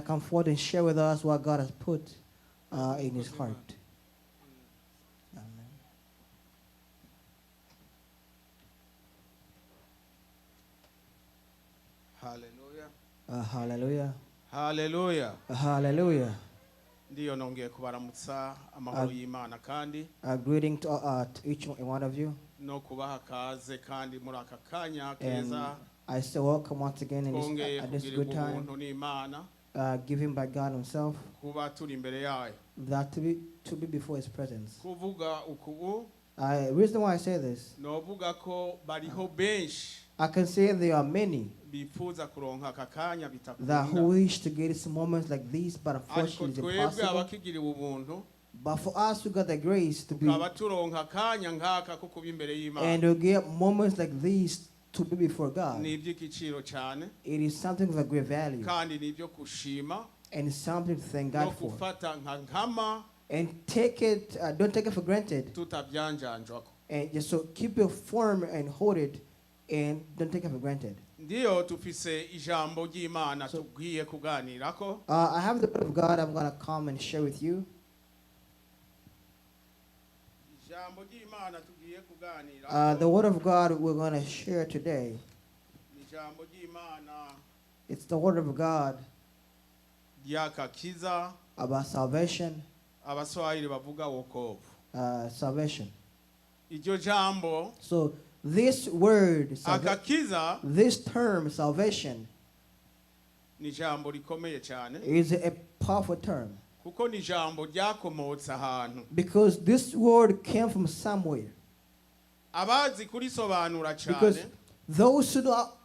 come forward and share with us what God has put in his heart. Amen. Hallelujah. Hallelujah. Hallelujah. Hallelujah. Ndiyo nongeye kubaramutsa amahoro y'Imana kandi Greeting to each one of you. no kubaha kaze kandi muri aka kanya And keza I say welcome once again in twongeye at this kugirirwa good time, ubuntu n'Imana given by God himself, kuba turi imbere yayo that to be before his presence. kuvuga uku Reason why I say this, novuga ko bariho benshi I can say there are many bifuza kuronka aka kanya that bitakunda wish to get some moments like these, but ariko unfortunately it's twebwe impossible. abakigiriwe ubuntu But for us who got the grace to be, tukaba turonka akanya nk'aka ko kuba imbere y'Imana and to get moments like these to be before God, ni iby'igiciro cyane it is something of a great value, kandi ni ibyo kushima and it's something to thank no God for. gufata nka nkama And take it, don't take it for granted, tutabyanjanjwako and just so keep it firm and hold it, and don't take it for granted. ndiyo tufise ijambo ry'Imana tugiye kuganirako I have the word of God I'm going to come and share with you. ijambo ry'Imana tugiye kuganirako The word of God we're going to share today, ijambo ry'Imana it's the word of God ry'Agakiza about salvation. abaswahili bavuga wokovu Salvation. iryo jambo So this word, Agakiza this term, salvation, ni jambo rikomeye cyane is a powerful term kuko ni jambo ryakomotse ahantu because this word came from somewhere. abazi kurisobanura Because cyane those who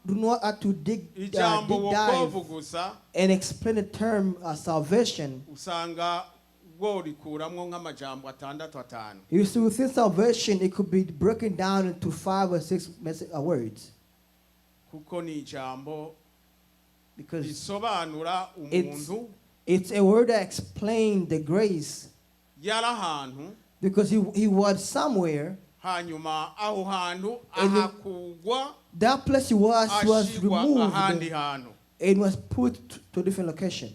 do not have to dig ijambo wokovu dive gusa and explain the term salvation, usanga rikuramwo nk'amajambo atandatu atanu you see, within salvation, it could be broken down into 5 or 6 words. kuko ni ijambo Because risobanura umuntu it's a word that explains the grace. yari ahantu Because he was somewhere. hanyuma aho hantu And ahakugwa That place he was ashigwa removed ahandi hantu and was put to a different location.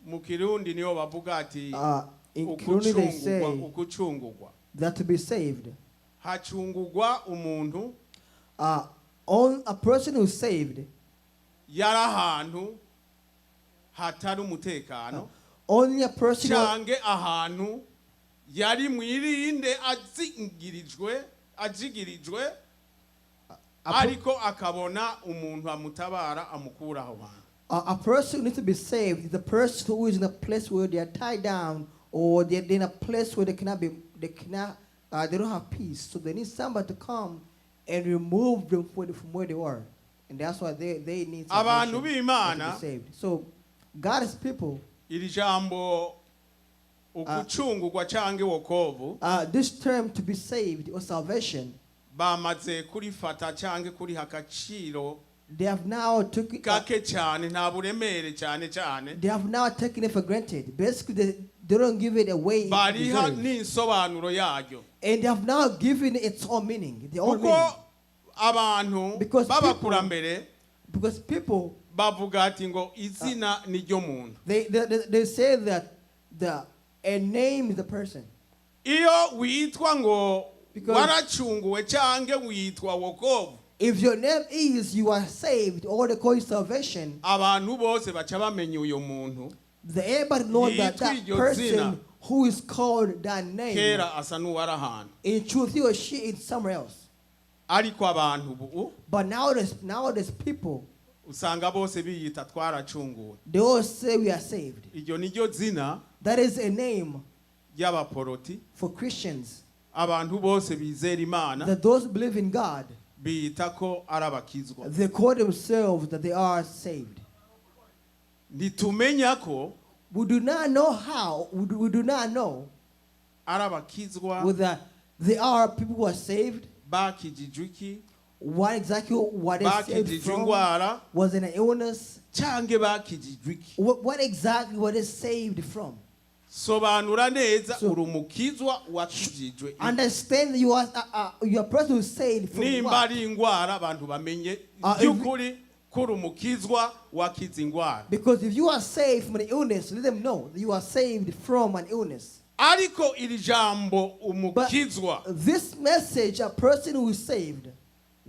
mu Kirundi niyo bavuga ati In Kirundi they say ukucungurwa that to be saved, hacungurwa umuntu on a person who's saved, yari ahantu hatari umutekano only a person cange ahantu yari mwirinde azigirijwe ariko akabona umuntu amutabara amukura aho hantu a person who needs to be saved is a person who is in a place where they are tied down, or they're in a place where they don't have peace. So they need somebody to come and remove them from where they were. And that's why they need abantu salvation b'Imana to be saved. So God's people, iri jambo ukucungurwa cange wokovu this term to be saved or salvation, bamaze kurifata cange kuriha agaciro they have now taken gake cyane nta buremere cyane cyane they have now taken it for granted. Basically, they don't give it away. bariha n'insobanuro yaryo And they have now given it its own meaning. The own meaning. kuko abantu b'abakurambere Because people, bavuga ati ngo izina ni ryo muntu they say that a name is the person. iyo witwa ngo Because waracunguwe cange witwa wokovu if your name is you are saved, or they call you salvation, abantu bose baca bamenya uyo muntu everybody knows that person who is called that name, kera asa n'uwari ahantu in truth he or she is somewhere else. ariko abantu ubu But nowadays people, usanga bose biyita twaracunguwe they all say we are saved. iryo ni ryo zina That is a name ry'abaporoti for Christians, abantu bose bizera Imana that those who believe in God, biyita ko ari abakizwa they call themselves that they are saved. ntitumenya ko We do not know how, we do not know ari abakizwa whether they are people who are saved, bakijijwe iki what is saved bakijijwe from, indwara was in an illness, cange bakijijwe iki what exactly what is saved from. sobanura neza uri umukizwa wakijijwe Understand that you are a person who is saved from nimba what? ari indwara abantu bamenye by'ukuri kuri umukizwa wakiza ingwara. Because if you are saved from an illness, let them know that you are saved from an illness. Ariko iri jambo umukizwa, This message, a person who is saved,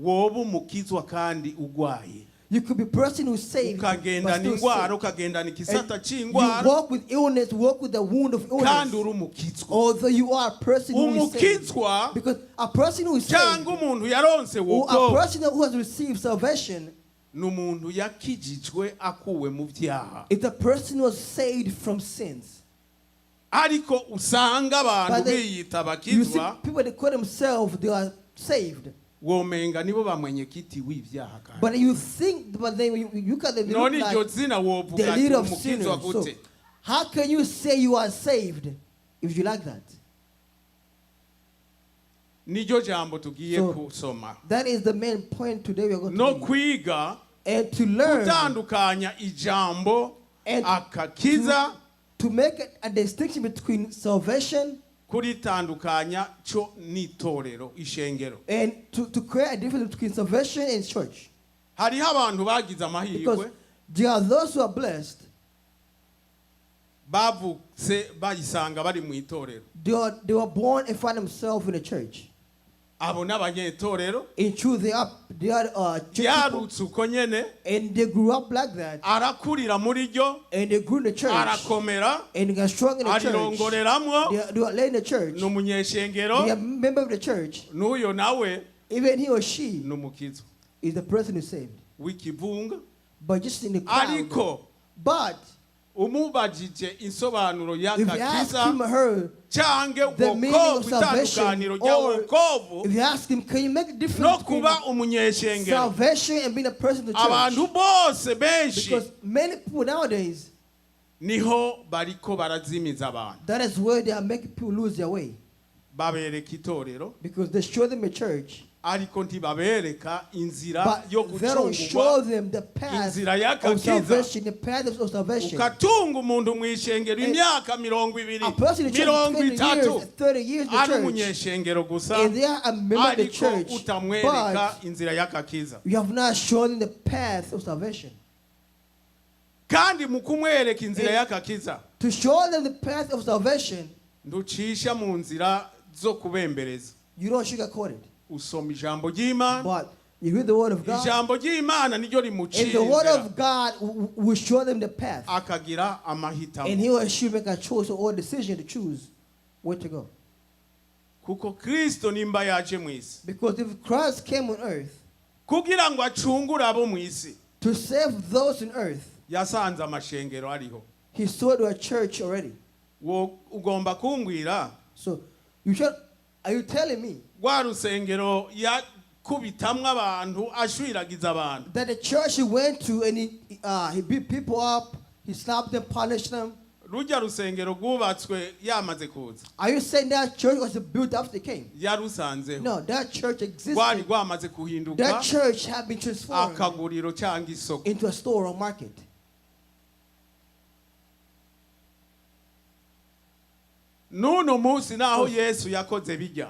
woba umukizwa kandi ugwaye. you could be a person who is saved, but Ukagendana still ingwara, sick. ukagendana ikisata You c'ingwara, walk with illness, walk with the wound of kandi illness. uri umukizwa. Although you are a person who is saved. Umukizwa Because a person who is saved, cyangwa umuntu yaronse or a wokovu person who has received salvation, n'umuntu yakijijwe akuwe mu vyaha. is a person who was saved from sins. Ariko usanga abantu But they- biyita You see, bakizwa, people that call themselves, they are saved. womenga nibo bamwenyekiti w'ivyaha kandi. But you think, but then you look at them, they None look iryo like zina wovuga the ati leader of umukizwa sinners. So, gute? how can you say you are saved if you like that? Niryo jambo tugiye So, kusoma. That is the main point today we are going No to read. kwiga And to learn, gutandukanya ijambo And akakiza to make a distinction between salvation kuritandukanya cyo n'itorero ishengero. and to create a difference between salvation and church. Hariho abantu bagize Because amahirwe there are those who are blessed, bavutse bayisanga bari mu itorero. they were born and find themselves in a church. Abo n'abanyetorero In truth, they are church people, yarutse uko nyene, and they grew up like that, arakurira muri ryo, and they grew in the church, arakomera, and they got strong in the church. arirongoreramwo, They are led in the church. They n'umunyeshengero, are member of the church. n'uyo nawe Even he or she n'umukizwa is the person who is saved. w'ikivunga. But just in the crowd. Ariko But umubajije insobanuro if you ask y'akakiza him or her canke the meaning of wokovu, salvation, itandukaniro rya or wokovu if you ask him, can you make a no difference between kuba umunyeshengero, salvation and being a person of the abantu church? bose benshi Because many people nowadays, niho bariko barazimiza abantu. that is where they are making people lose their way. Babereka itorero Because they show them a church, ariko ntibabereka inzira but yo they don't show gucungurwa, them the path inzira of y'akakiza. salvation, the path of salvation. Ukatunga umuntu mw'ishengero imyaka 20, A person in the church 20 years, 30 years in the ari church, umunyeshengero gusa, and they are a member of the ariko church, utamwereka but inzira y'akakiza. you have not shown them the path of salvation. Kandi mu kumwereka inzira y'akakiza To show them the path of salvation, nducisha mu nzira zo kubembereza. you don't sugarcoat it. Usoma ijambo ry'Imana, But you read the word of God, ijambo ry'Imana niryo and rimucira the word inzira, of God will show them the path. akagira And amahitamo. he or she make a choice or decision to choose where to go. Kuko Kristo nimba yaje mu isi Because if Christ came on earth kugira ngo acungure abo mu isi, to save those in earth, yasanze amashengero ariho. he saw to a church already. Wo ugomba kumbwira So are you telling me rwa rusengero yakubitamwo abantu ashwiragiza abantu, that the church he went to and he beat people up, he slapped them, punished them? rujya rusengero rwubatswe yamaze kuza, Are you saying that church was built after they came? yarusanzeho, No, that church rwari existed. rwamaze kuhinduka That church had been transformed akaguriro cyangwa isoko. into a store or market. Nuno munsi naho Yesu yakoze bijya,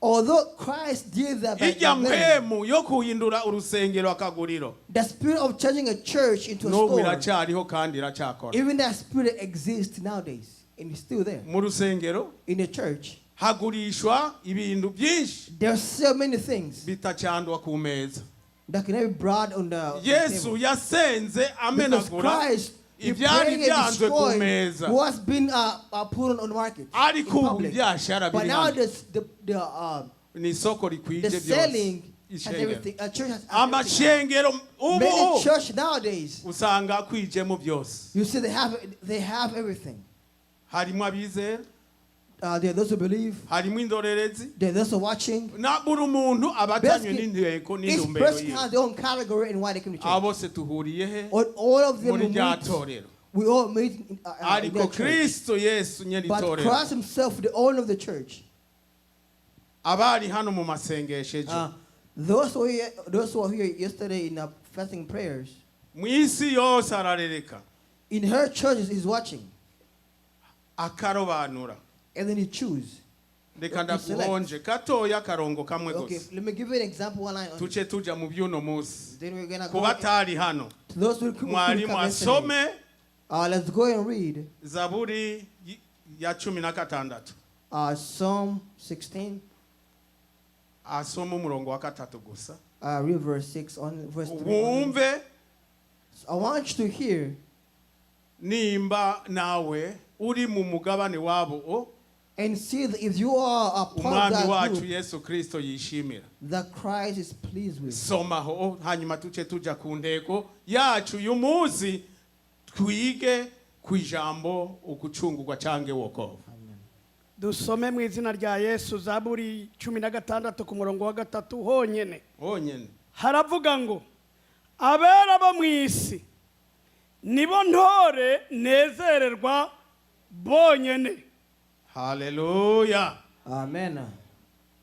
Although Christ did that back ijya then, mpemu yo kuhindura urusengero akaguriro the spirit of changing a church into a n'ubu store, iracyariho kandi iracyakora. even that spirit exists nowadays and is still there. Mu rusengero In the church, hagurishwa ibintu byinshi there are so many things bitacandwa ku meza. that can be brought on the Yesu table. yasenze Because amenagura Christ, he ibyari prayed and byanzwe ku destroyed meza, what's been put on the market. in ariko ubu public. byashara But biri now hano. Ni isoko rikwije the byose. selling has Ishengero. everything. A church has everything. Amashengero ubu Many church nowadays, usanga kwijemo byose. you see they have everything. Harimo abizera, There are those who believe. harimo indorerezi, There are those who are watching. na buri muntu abatanywe n'intego Each n'intumbero person yiwe. has their own category and why they come to Abo church. bose tuhuriye he? All of them Muri will rya meet. torero. We all meet in Ariko their church. Kristo Yesu nyiri But torero. Christ himself, the owner of the church. Abari hano mu masengesho ejo. Those who were here yesterday in fasting prayers, Mu isi yose ararereka. in her churches is watching, Akarobanura. and then he choose. Reka you select. ndakuhonje katoya karongo kamwe Okay, gusa let me give you an example one line on tuce tuja mu by'uno munsi then we're gonna go kubatari hano to those who come mwarimu yesterday. asome Let's go and read zaburi ya 16 Psalm 16, asome umurongo wa 3 gusa read verse 6 on verse 3. wumve I want you to hear nimba nawe uri mu mugabane wabo and see that if you are a part of umwami that wacu group Yesu Kristo yishimira that Christ is pleased with. somaho hanyuma tuce tuja ku ntego yacu y'umunsi twige kwijambo ukucungurwa cange wokovu. Dusome mu izina rya Yesu Zaburi 16 ku murongo wa 3 honyene. Haravuga ngo abera bo mu isi nibo ntore nezererwa bonyene. Hallelujah. Amen.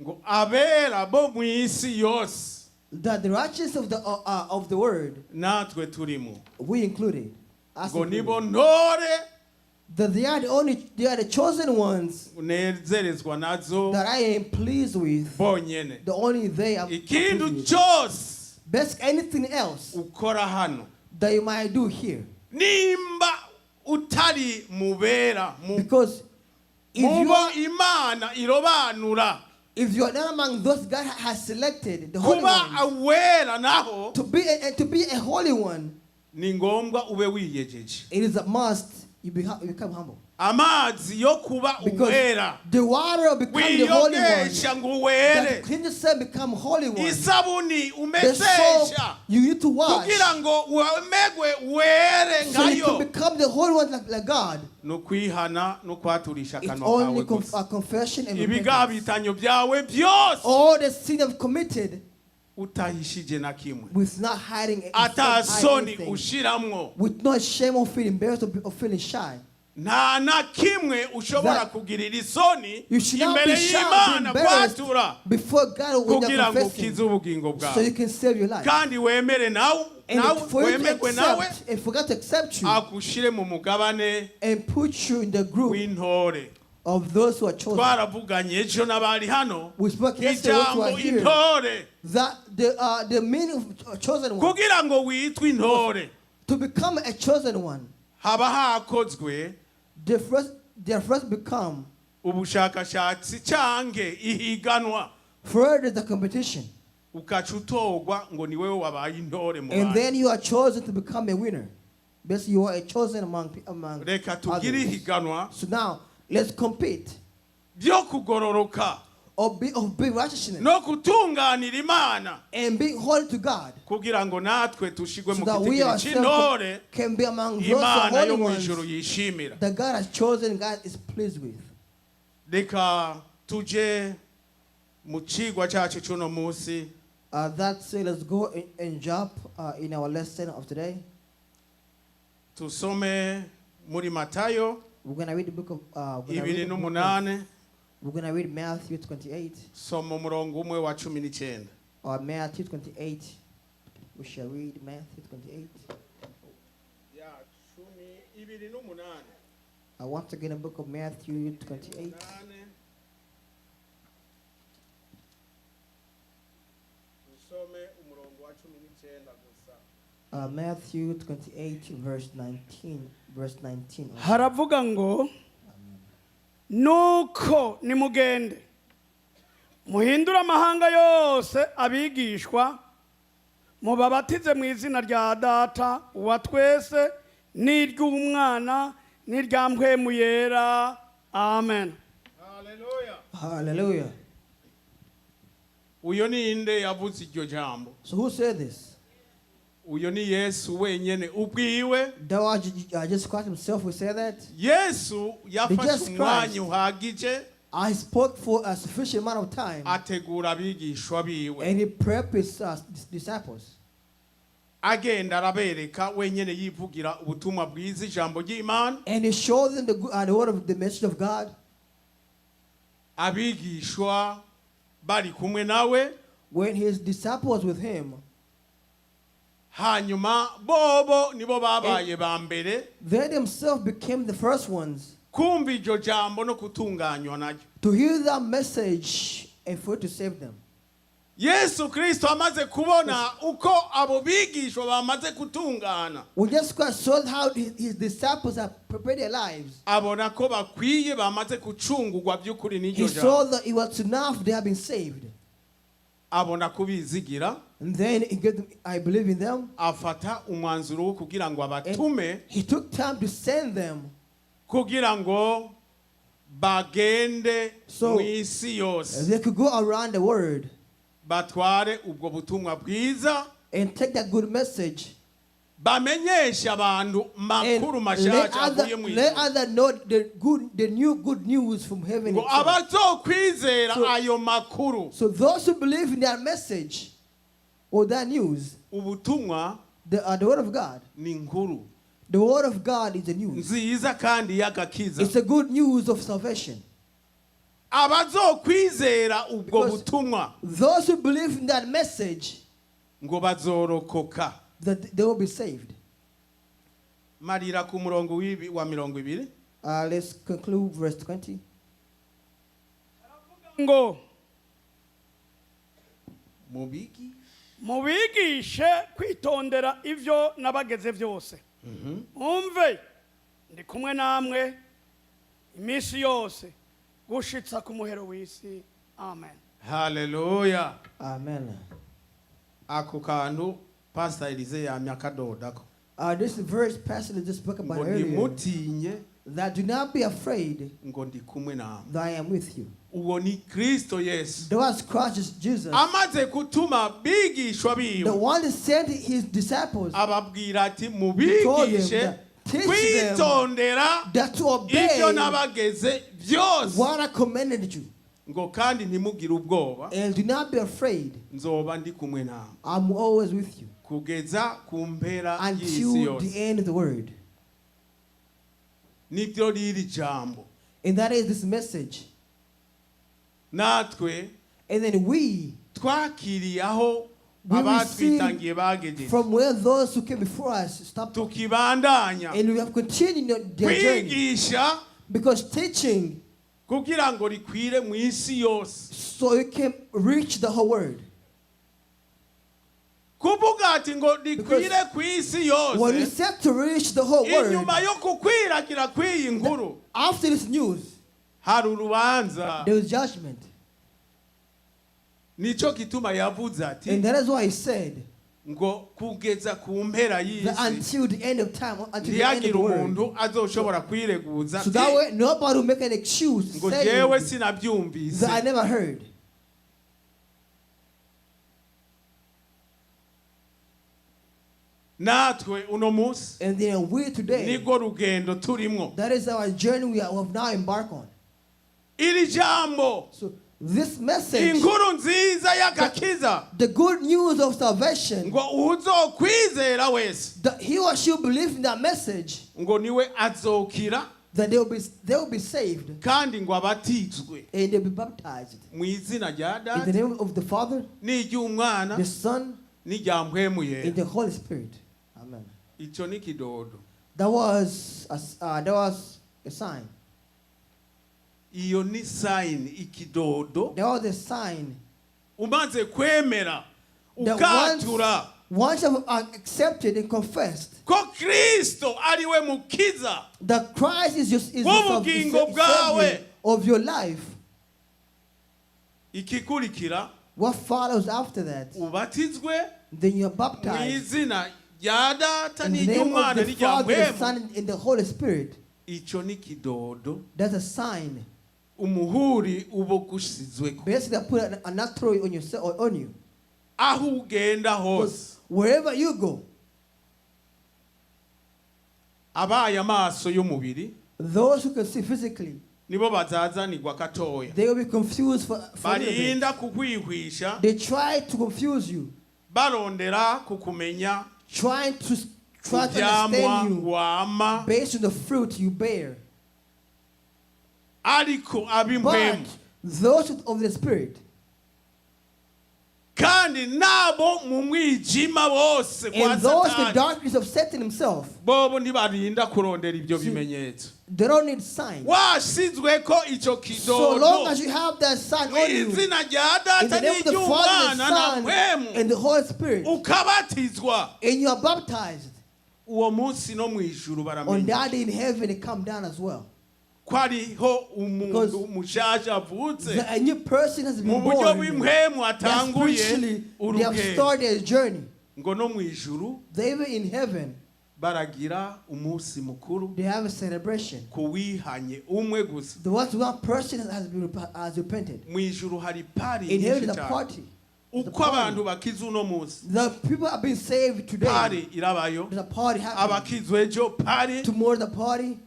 Ngo abera bo mu isi yose That the righteous of the word, natwe turimo. we included. Us Ngo included. nibo ntore That they are the chosen ones unezerezwa nazo that I am pleased with. bonyene. The only they are pleased Ikindu with. cyose Best anything else ukora hano that you might do here. nimba utari mubera mu Because if mubo Imana irobanura if you are not among those God has selected, the holy kuba ones, awera naho to be a holy one, ni ngombwa ube wiyejeje. it is a must you become humble. Amazi yo kuba Because uwera the water become the holy one. wiyogesha ngo uwere That clean yourself become holy one. isabuni The soap umesesha you need to wash kugira ngo umegwe were so you can ngayo become the holy one like God. no kwihana no kwaturisha It's kanwa kawe only gusa. confession and repentance. Ibigabitanyo byawe byose All the sin you've committed utahishije na kimwe with not hiding atasoni anything, ushiramwo with no shame or feeling embarrassed or feeling shy. nta na kimwe ushobora That kugirira isoni You should not imbere be shy, be y'Imana embarrassed kwatura before God when kugira you're ngo confessing, ukize ubugingo so bwawe you can save your life. kandi wemere nawe And for you to wemegwe nawe accept, and for God to accept you akushire mu mugabane and put you in the group w'intore. of those who are chosen. Twaravuganye ejo n'abari hano We spoke yesterday those who ijambo are here. intore That the meaning of chosen one, kugira ngo witwe intore to become a chosen one, haba hakozwe they first become, ubushakashatsi cange ihiganwa further the competition, ukaca utogwa ngo ni wewe wabaye intore mu and bantu. then you are chosen to become a winner. Basically, you are a chosen among Reka tugire others. ihiganwa So now let's compete byo kugororoka of being righteousness no kutunganira Imana and being holy to God, kugira ngo natwe tushigwe so mu that we kitigiri ourselves c'intore can be among those Imana holy yo mu ones ijuru yishimira. that God has chosen, God is pleased with. Reka tuje mu cigwa cacu c'uno munsi That's it. Let's go and jump in our lesson of today. tusome muri Matayo We're going to read the book of, we're 2:8 going to read Matthew 28, soma umurongo umwe wa 19. or Matthew 28. We shall read Matthew 28. Ya 2:8. Once again, the book of Matthew 28. Tusome umurongo wa 19 gusa. Matthew 28, verse 19. Verse 19. Haravuga ngo nuko nimugende muhindura amahanga yose abigishwa mubabatize mu izina rya data wa twese n'iry'umwana n'irya mpwemu yera. Amen. Hallelujah. Hallelujah. Uyo ni inde yavuze iryo jambo? So who said this? Uyo ni Yesu wenyene ubwiwe. The Lord Jesus Christ himself will say that. Yesu yafashe Jesus umwanya uhagije I spoke for a sufficient amount of time, ategura abigishwa biwe and he prepped his disciples. agenda arabereka wenyene yivugira ubutumwa bwiza ijambo ry'Imana. And he showed them the word of the message of God. Abigishwa bari kumwe nawe When his disciples with him, hanyuma bobo nibo babaye ba mbere they themselves became the first ones kumva iryo jambo no kutunganywa naryo. to hear that message and for it to save them. Yesu Kristo amaze kubona uko abo bigishwa bamaze kutungana, We just saw how his disciples have prepared their lives. abona ko bakwiye bamaze gucungurwa by'ukuri He n'iryo saw jambo, that it was enough they have been saved. abona kubizigira, And then he gave them, I believe in them. afata umwanzuro wo kugira ngo abatume, He took time to send them kugira ngo bagende So, mu isi yose they could go around the world batware ubwo butumwa bwiza, and take that good message bamenyeshe abantu and makuru mashasha avuye mu let ijuru, others know the new good news from heaven ngo itself. abazokwizera So- ayo makuru, So those who believe in that message or that news, ubutumwa the word of God, ni inkuru the word of God is the news. nziza kandi y'agakiza. It's a good news of salvation. Abazokwizera ubwo Because- butumwa Those who believe in that message, ngo bazorokoka. that they will be saved. Marira ku murongo wa 20. Let's conclude verse 20. ngo Mubiki mubigishe kwitondera ivyo nabageze byose. Umve ndi kumwe namwe iminsi yose gushitsa ku muhero w'isi. Amen. haleluya. Amen. Ako kantu Pastor Elise yamya akadodako, This verse Pastor just spoke about ngo earlier, nimutinye, that do not be afraid ngo ndi kumwe nawe. that I am with you. Uwo ni Kristo Yesu, That was Christ Jesus, amaze kutuma bigishwa the biwe, one that sent his disciples ababwira ati told them mubigishe that teach them kwitondera that to obey ibyo nabageze byose, what I commanded you, ngo kandi ntimugire ubwoba, and do not be afraid. nzoba ndi kumwe nawe I'm always with you kugeza ku mpera y'isi until yose. the end of the word. Nibyo riri jambo, And that is this message. natwe And then we twakiriye aho We abatwitangiye receive bagejeje, from where those who came before us stopped, tukibandanya and we have continued their journey, kwigisha because teaching kugira ngo rikwire mu isi yose. so it can reach the whole world. Kuvuga ati ngo rikwire ku isi When we yose, said to reach the whole world, inyuma yo kukwiragira kw'iyi nkuru after this news, hari urubanza. there was judgment. Nico gituma yavuze ati And that is why he said ngo kugeza ku mpera that y'isi until the end of time, until the end of ntiyagire the world. umuntu azoshobora kwireguza So ati that way, nobody will make an excuse ngo jewe saying sinabyumvise. that I never heard. Natwe uno munsi And then we today, nirwo rugendo turimwo. that is our journey we have now embarked on. Iri jambo, So this message, inkuru nziza y'agakiza, the good news of salvation, ngo uzokwizera wese that he or she will believe in that message, ngo niwe azokira that they will be saved kandi ngo abatizwe and they'll be baptized mu izina rya in the Data name of the Father, n'iry'Umwana the Son, n'irya Mpwemu and Yera. the Holy Spirit. Amen. Ico ni kidodo. That was a sign. Iyo ni sign, ikidodo. That was a sign Umaze kwemera that ukatura once you have accepted and confessed ko Kristo ariwe mukiza that Christ is the w'ubugingo bwawe, Savior of your life, ikikurikira what follows after that? ubatizwe Then you are mu baptized izina rya Data in the name of n'iry'Umwana the n'irya Father, the Mpwemu. Son, and the Holy Spirit. Ico ni kidodo, That's a sign. umuhuri uba gushizweko Basically, I put an authority on yourself or on you. aho ugenda hose. Because wherever you go, Abaye amaso y'umubiri those who can see physically, nibo bazazanirwa katoya, they will be confused for a little bit. barinda kukwihwisha, They try to confuse you, barondera kukumenya try to kuvyamwa understand you wama, based on the fruit you bear. ariko But ab'impwemu those of the Spirit, kandi nabo mu mwijima bose kwa And those the Satani darkness of Satan himself, bobo ntibarinda kurondera ibyo See, bimenyetso. they don't need signs. Wasizwe ko ico So long kidodo as you have that sign on you, izina rya in the data name of the Father, n'iry'umwana the na Son, mpwemu and the Holy Spirit, ukabatizwa, and you are baptized, uwo munsi no mu ijuru on baramenya that day in heaven it come down as well. ko ariho Because umuntu mushasha avutse A new person has mu been buryo born. bw'impwemu That atanguye spiritually they have urugendo started a journey. ngo no mu ijuru They were in heaven. baragira umunsi mukuru They have a celebration. ku wihanye umwe gusa. The one person has repented. Mu ijuru hari pari In heaven nyinshi is a cyane. party. Uko abantu bakiza uno munsi The people have been saved today. pari irabayo, There's a party happening. abakizwa ejo pari, Tomorrow the party.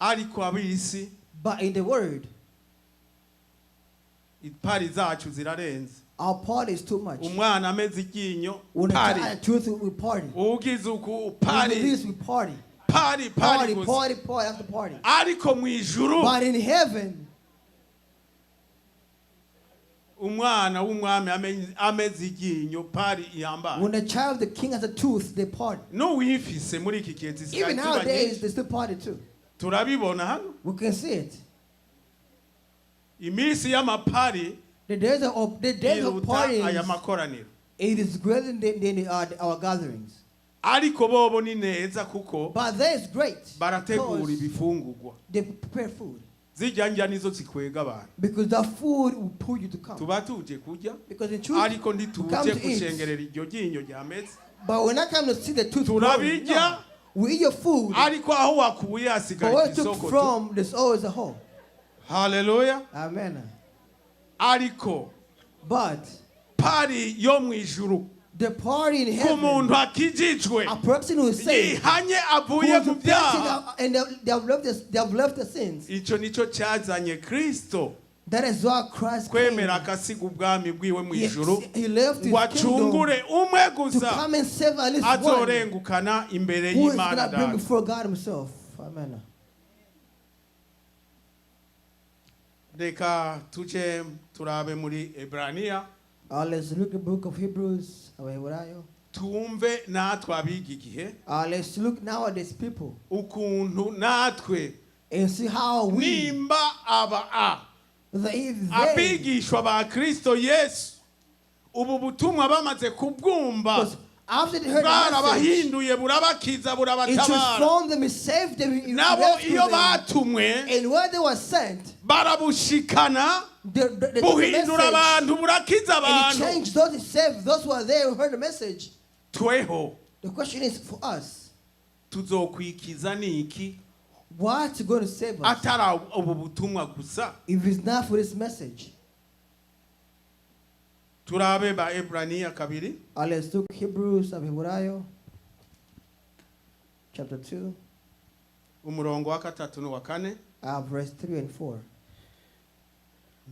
ariko ab'isi But in the word, pari zacu zirarenze. our party is too much. Umwana ameze iryinyo When a pari, child truth we party. ugize uku When pari we this we party. pari Party, gusa. party, party after party. Ariko mu ijuru But in heaven, umwana w'umwami ameze iryinyo pari iyambaye. when the child of the king has a tooth, they party. N'uwifise muri iki gihe zisigaye Even ziba nowadays, nyinshi. they still party too. Turabibona hano We can see it. iminsi y'amapari The days of iruta partying, aya makoraniro. it is greater than our gatherings. Ariko bobo ni neza kuko But that is great. barategura Because ibifungurwa. they prepare food. Zijya njya nizo zikwega abantu. Because the food will pull you to come. Tuba tuje kurya Because in truth, ariko we come ntituje to eat. kushengerera iryo ryinyo ryameze. But when I come to see the tooth, Turabirya. growing, no. We eat your food. Ariko aho wakuye But hasigaye what you isoko took tu. from this all as a whole. Haleluya. Amen. Ariko But pari yo mu ijuru the party in ku heaven, muntu akijijwe a person who is saved, yihanye who avuye is mu repenting byaha, and they have left the sins. ico nico cyazanye Kristo That is why Christ came. kwemera akasiga ubwami bwiwe mu ijuru He left his ngo kingdom acungure umwe to gusa come and save at least one azorengukana imbere who is y'Imana going to bring Data. before God himself. Amen. Reka tuje turabe muri Ebrania Let's look at the book of Hebrews. tumve natwe abiga igihe Let's look nowadays people ukuntu natwe and see how we, nimba aba they abigishwa ba Kristo Yesu ubu butumwa bamaze kubwumva because after they heard the message, bwarabahinduye burabakiza it burabatabara transformed them, it saved them, it nabo rescued iyo them. batumwe And where they were sent, barabushikana the buhindura message, abantu burakiza and it abantu. changed those it saved, those who were there who heard the message. Tweho The question is for us, tuzokwikiza niki what's going to save us atari ubu butumwa gusa? if it's not for this message? Turabe ba Ebrania kabiri Let's look Hebrews chapter 2, umurongo wa gatatu n'uwa kane. verse 3 and 4.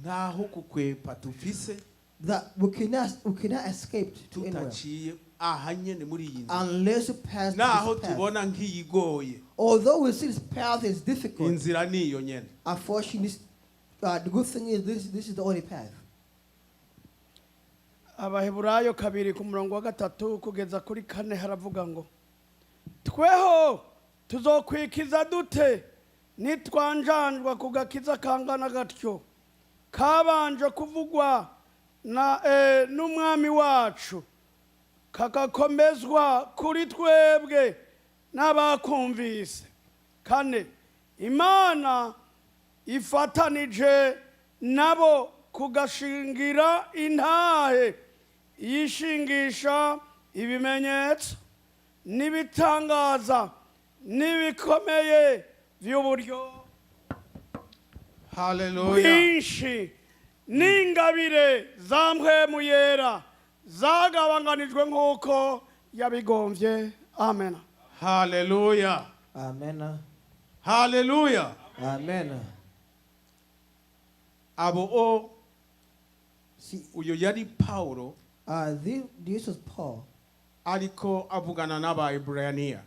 Naho kukwepa tufise That we cannot escape to anywhere tutaciye ahanyene muri iyi nzira, unless you pass naho this path. tubona nk'iyigoye Although we see this path is difficult, inzira niyo nyene. unfortunately, the good thing is this is the only path. Abaheburayo kabiri ku murongo wa gatatu kugeza kuri kane haravuga ngo tweho tuzokwikiza dute nitwanjanjwa ku gakiza kangana gatyo kabanje kuvugwa na n'umwami wacu kagakomezwa kuri twebwe n'abakumvise. Kane, Imana ifatanije nabo kugashingira intahe yishingisha ibimenyetso n'ibitangaza n'ibikomeye by'uburyo Haleluya. bwinshi n'ingabire za mpwemu yera zagabanganijwe nk'uko yabigombye. Amen. Haleluya. Amen. Haleluya. Amen. Abo See, uyo yari Paulo this was Paul ariko avugana n'aba Ebrania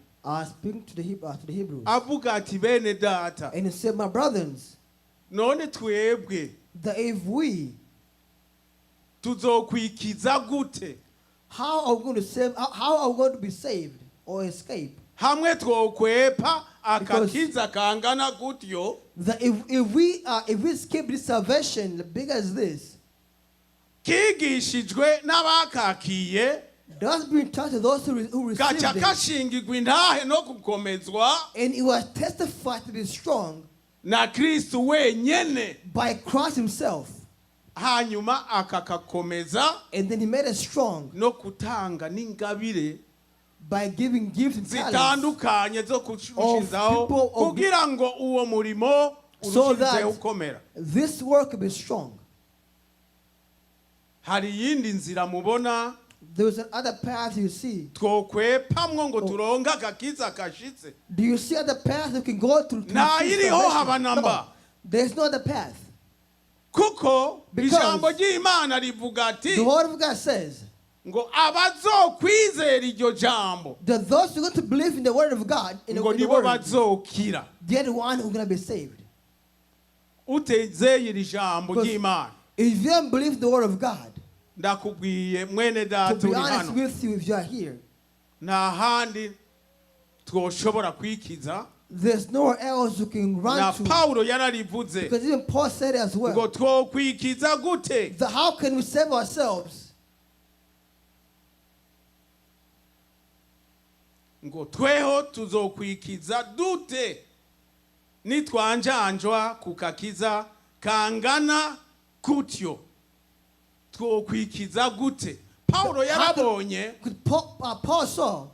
speaking to the Hebrews. avuga ati bene data, And he said, my brothers, none twebwe that if we tuzokwikiza gute? How are we going to save? How are we going to be saved or escape? Hamwe twokwepa akakiza kangana gutyo, That if we escape this salvation, the bigger as this, kigishijwe n'abakakiye, does bring touch to those who receive gaca it, kashingirwa intahe no gukomezwa and it was testified to be strong na Kristo wenyene, by Christ Himself, hanyuma akakakomeza and then He made it strong no kutanga n'ingabire by giving gifts and talents, zitandukanye zo kushizaho people of- kugira ngo uwo murimo so urushize that ukomera. this work will be strong. Hari yindi nzira mubona There is another path you see. twokwepamwo ngo turonga akakiza kashitse? Do you see other path you can go through? To Na receive iriho salvation? haba namba. No, there's no other path. Kuko Because ijambo ry'Imana rivuga ati The Word of God says ngo abazokwizera iryo jambo that those who are going to believe in the Word of God, in the ngo nibo Word, bazokira. they're the one who's going to be saved. Utezeye iri jambo Because ry'Imana, if you don't believe the Word of God, ndakubwiye mwene to data be uri honest hano, with you, if you are here, nta handi twoshobora kwikiza. there's nowhere else you can Na run to. Paulo yararivuze Because even Paul said it as ngo well. twokwikiza gute? How can we save ourselves? Ngo tweho tuzokwikiza dute nitwanjanjwa kukakiza kangana kutyo? Twokwikiza gute? Paulo yarabonye Could Paul saw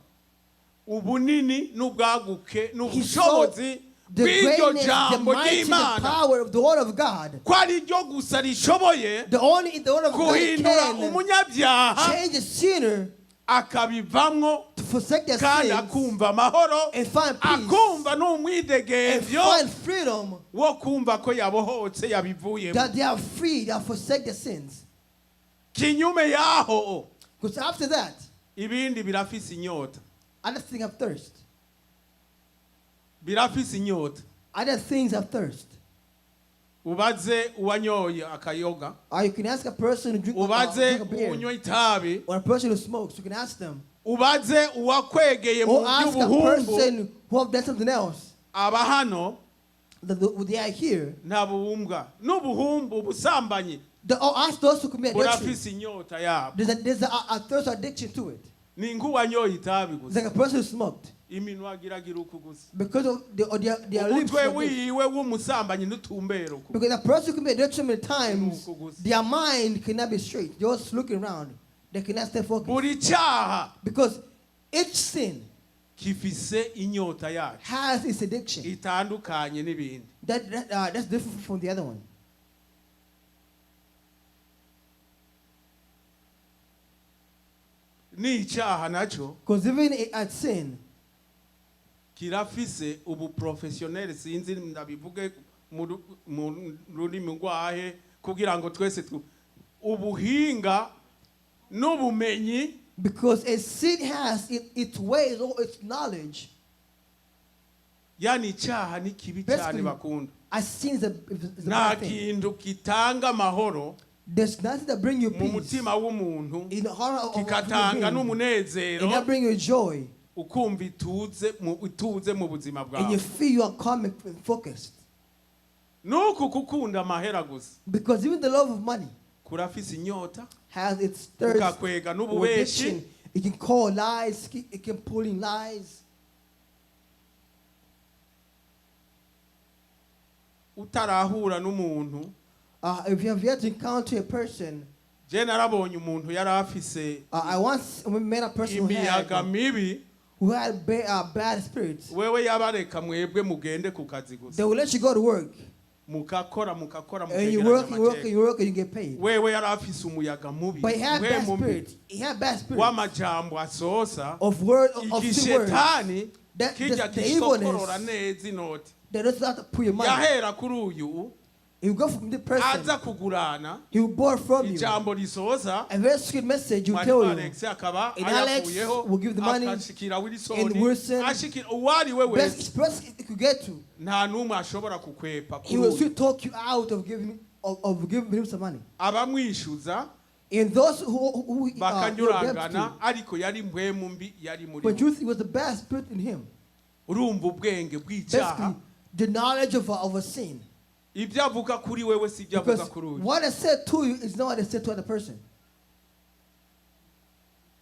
ubunini n'ubwaguke he saw n'ubushobozi the bw'iryo greatness, the jambo mighty, the ry'Imana, power of the Word of God. ko ari ryo gusa rishoboye The only the Word of God guhindura can umunyabyaha change a sinner akabivamwo to forsake their kandi sins akumva amahoro, and find peace akumva and n'umwidegembyo find freedom, wo kumva ko yabohotse yabivuyemo. that they are free, they are forsake their sins. Kinyume yaho Because after that, ibindi birafise inyota, other things have thirst. birafise inyota. Other things have thirst. Ubaze uwanyoye akayoga, Or you can ask a person who drink ubaze a beer, unywa itabi, or a person who smokes. You can ask them. ubaze uwakwegeye mu Or ask a by'ubuhumbu. person who have done something else. Aba hano They are here. nta buhumbwa n'ubuhumbu, ubusambanyi Or ask those who commit adultery. burafise inyota yabo. There's a thirst addiction to it. Ni nk'uwanyoye itabi It's gusa, like a person who smoked. iminwa agiragira uku gusa, Because of their lips. umutwe like this. wiwe w'umusambanyi n'utumbero uku. Because a person who commit adultery many times, Nuko gusa. their mind cannot be straight. They're just looking around. They cannot stay focused. Buri cyaha Because each sin gifise inyota yacu has its addiction. itandukanye n'ibindi. That's different from the other one. Ni icyaha naco Because even at sin, kirafise ubu professionnel, sinzi ndabivuge mu rurimi rwahe kugira ngo twese ubuhinga n'ubumenyi, because a sin has its ways or its knowledge. yani icyaha ni kibi cyane Basically, bakunda. a sin is a Nta bad thing. kintu kitanga amahoro There's nothing that brings you mu peace mutima w'umuntu, in the heart of a kikatanga human being, n'umunezero, and that brings you joy, ukumva ituze mu buzima and you bwawe. feel you are calm and focused. Nuku kukunda amahera gusa Because even the love of money kurafise inyota, has its thirst ukakwega or n'ububeshi, addiction. It can call lies, it can pull in lies. utarahura n'umuntu. If you have yet to encounter a person, Je narabonye umuntu yari afise I once met a person imiyaga mibi, who had bad spirits. wewe yabareka mwebwe mugende ku kazi They gusa, will let you go to work, mukakora and you mukegeranya work, you work, amateka. you work, and you get paid. Wewe yari afise umuyaga mubi, But he had bad mubi, spirits. He had bad spirits w'amajambo asosa, of word of two words. igishetani That kijya the kishokorora evilness neza inoti. that doesn't have to put your money. Yahera kuri uyu He will go from the person. aza kugurana He will borrow from you. ijambo risoza, A very sweet message will mwarimu tell you. Alex akaba And Alex ayakuyeho, will give the money, akashikira Wilson, and Wilson, ashikira uwari we wese, best he could get to. nta n'umwe ashobora kukwepa He kuri will uyu. still talk you out of giving him some money. Abamwishyuza In those who bakanyurangana ariko yari mpwemu mbi yari muri but truth, it was the bad spirit in him. urumva ubwenge bw'icyaha Basically, the knowledge of a sin. ibyo avuga kuri wewe si ibyo avuga Because kuri uyu what I said to you is not what I said to other person.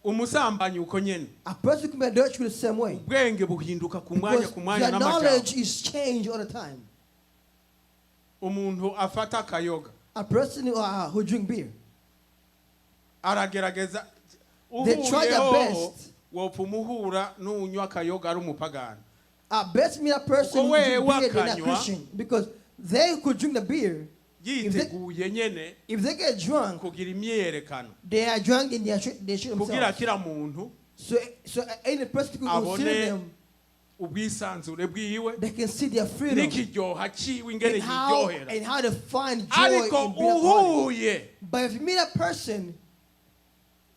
umusambanyi uko nyene A person can be adultery the same way. ubwenge buhinduka ku mwanya Because ku mwanya your n'amajambo knowledge is changed all the time. umuntu afata akayoga A person who drink beer, aragerageza they try their uhuyeho best. wopfa umuhura n'unywa akayoga ari umupagani Best mean a person who drink beer, they're not wakanywa, Christian. Because they could drink the beer. yiteguye nyene If they get drunk, kugira imyerekano they are drunk and they shoot kugira themselves. kila muntu So any person could consider abone them, ubwisanzure bwiwe they can see their freedom n'ikiryoha ciwe ingene and how kiryohera they find joy ariko in being a alcoholic. uhuye But if you meet a person,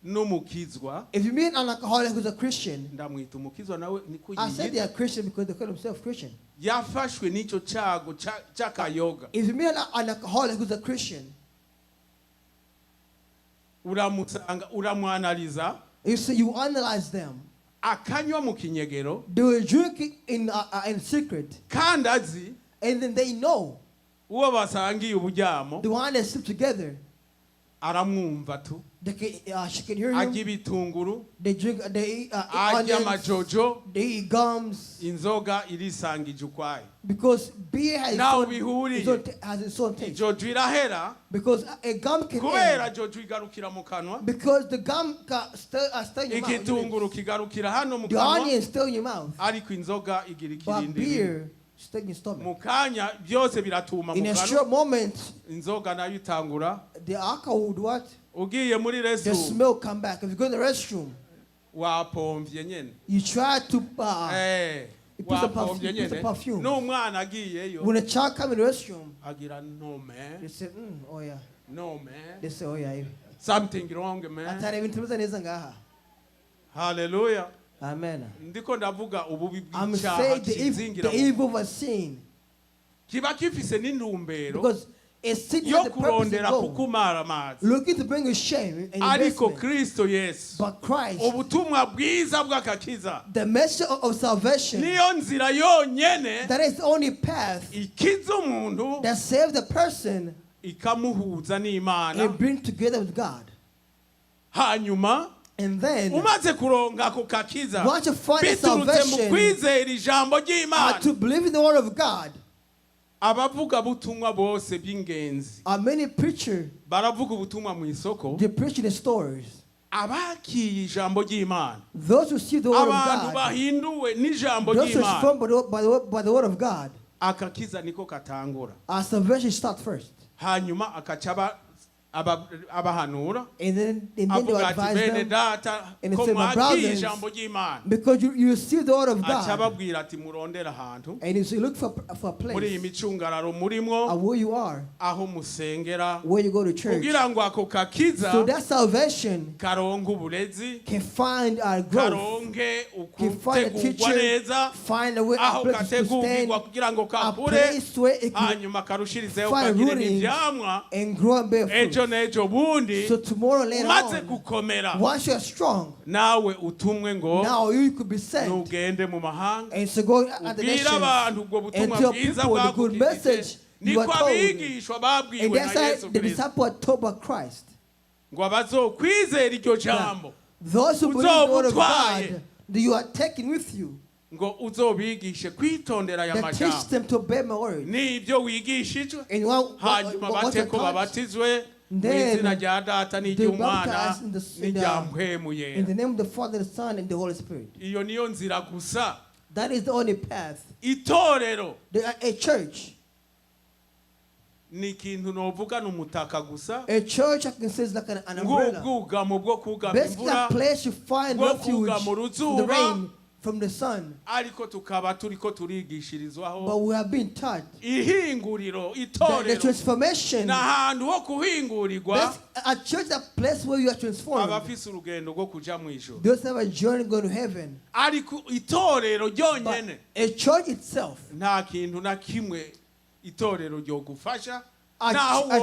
n'umukizwa if you meet an alcoholic who's a Christian, ndamwita umukizwa nawe niko I said they yiyita are Christian because they call themselves Christian. yafashwe n'ico cago c'akayoga If you meet an alcoholic who's a Christian, uramwanaliza you see, you analyze them. akanywa mu kinyegero They will drink it in secret, kandi azi and then they know uwo basangiye uburyamo the one that sleep together. aramwumva tu She can hear arya him. ibitunguru They drink. They eat arya onions. amajojo They eat gums inzoga irisangije ukwayo because beer has Nawe its bihuriye. own, has its own taste. ijojo irahera Because a gum can kubera end. jojo igarukira mu kanwa Because the gum stay in your mouth. igitunguru kigarukira hano mu The kanwa onion stay in your mouth. ariko inzoga igira But ikirindiro beer stay in your stomach. mu kanya byose biratuma In mu a kanwa short moment, inzoga nayo itangura the alcohol would what? ugiye muri The restroom smell come back. If you go in the restroom, wapomvye nyene you try to you put some wapomvye nyene perfume. n'umwana agiyeyo When a child come in the restroom, agira no man they say, oh yeah. no man They say, oh yeah. something wrong man Atari ibintu bimeze neza ngaha. hallelujah Amen. ndiko ndavuga ububi I'm bw'icyaha saying kizingira the evil of a sin. kiba gifise n'intumbero Because a sin yo has the purpose kurondera to go. kukumara amazi Looking to bring you shame and ariko embarrassment. kristo yesu But Christ, ubutumwa bwiza bw'agakiza the message of salvation, niyo nzira yonyene that is the only path ikiza umuntu that saves the person ikamuhuza n'imana and bring together with God. hanyuma And then, umaze kuronka ako kakiza once you find the biturutse mu salvation, kwizera ijambo ry'imana to believe in the word of God, abavuga butumwa bose b'ingenzi many preachers, baravuga ubutumwa mu isoko they preach in the stores. abakiye ijambo ry'imana Those who see the word of abantu God, bahinduwe n'ijambo those who ry'imana respond by the word of God, akakiza niko katangura our salvation starts first. hanyuma akaca abahanura And then they will avuga ati advise bene them. data And ko say, my mwakiye brothers, ijambo ry'imana because you receive the word of aca God, ababwira ati murondera ahantu and you look for a muri iyi place micungararo murimwo where you are, aho musengera where you go to church, kugira ngo ako kakiza so that salvation karonke uburezi can find our growth, karonke can find a ukutegurwa teacher, neza find a way, a aho place to stand, kategurwa kugira ngo a kakure place where it can hanyuma karushirizeho find kagire rooting n'ivyamwa and grow and bear ejo fruit. n'ejo bundi So tomorrow later umaze on, gukomera once you are strong, nawe utumwe ngo now you could be sent nugende mu mahanga and to go at the ubwire nations abantu ubwo and butumwa tell bwiza people the good bwakugirije message you are niko told. abigishwa And babwiwe that's na why yesu the kristo disciples are told by Christ. ngo abazokwizera iryo jambo Those who believe the word of Uzobutwaye. God, that you are taking with you, ngo uzobigishe kwitondera aya that teach majambo them to obey my word. n'ibyo wigishijwe And hanyuma what bate ko are taught, babatizwe mu Then izina rya data they n'iry'umwana baptize in the- n'irya mpwemu in yera the name of the Father, the Son, and the Holy Spirit. iyo niyo nzira gusa That is the only path. itorero A church, ni ikintu novuga ni umutaka gusa a church I can say is like an umbrella. ng'ubwugamo bwo kugama Basically, a imvura place you find bwo refuge kugama from the uruzuba rain, from the sun. ariko tukaba turiko But turigishirizwaho we have been taught ihinguriro that the itorero transformation, ni ahantu ho kuhingurirwa a church is a place where you are transformed. abafise urugendo rwo kuja mu ijuru Those have a journey going to heaven. ariko itorero But ryonyene a church itself, nta kintu na kimwe itorero ryogufasha a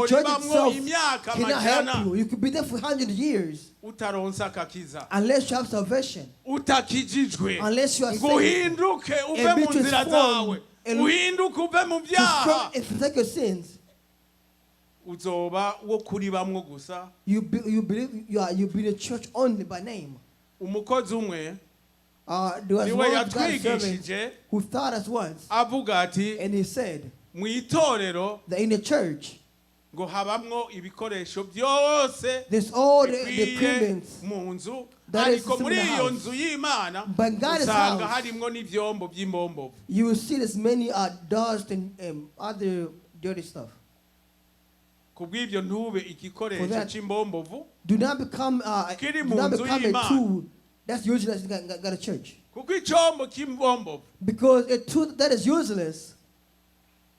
church itself imyaka cannot help amajana you. You could be there for 100 years utaronsa akakiza unless you have salvation, utakijijwe unless you are ngo saved, uhinduke uve mu nzira zawe uhinduke uve mu byaha to forsake your sins. uzoba wo kuri bamwe gusa. You believe you be in a church only by name. Umukozi umwe There was niwe one God's yatwigishije servant who taught us once, avuga ati and he said mu itorero that in the church ngo habamwo ibikoresho byose there's all the bikwiye equipments, mu nzu that is ariko muri in the iyo house. nzu y'Imana But in God's usanga house, harimwo n'ivyombo by'imbombo. you will see there's many dust and other dirty stuff. Kubw'ibyo ntube For igikoresho that, cy'imbombovu Do not become Kiri do mu not nzu become a y'Imana. tool that's useless in God's church. kuko icyombo cy'imbombovu Because a tool that is useless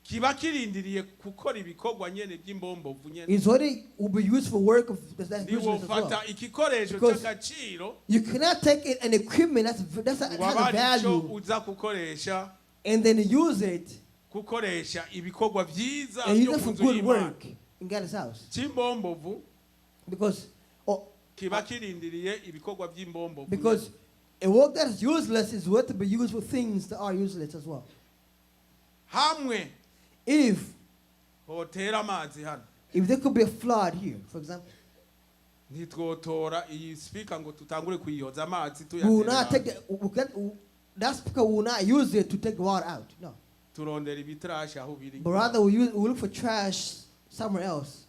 kiba kirindiriye gukora ibikorwa nyene by'imbombovu nyene. is only will be used for work of that's useless as well. Niwofata igikoresho Because cy'agaciro you cannot take an equipment that has a wabaricyo value uza gukoresha and then use it gukoresha ibikorwa byiza and use byo it for mu nzu good y'Imana. work in God's house. Cy'imbombovu Because kiba kirindiriye ibikorwa by'imbombovu. because a work that is useless is worth to be used for things that are useless as well. Hamwe If hotera amazi hano there could be a flood here, for example, ntitwotora iyi speaker ngo tutangure kuyiyoza amazi we will not take tuyatera that speaker will not use it to take water out. No. turondera ibitrash aho biri. But rather we look for trash somewhere else.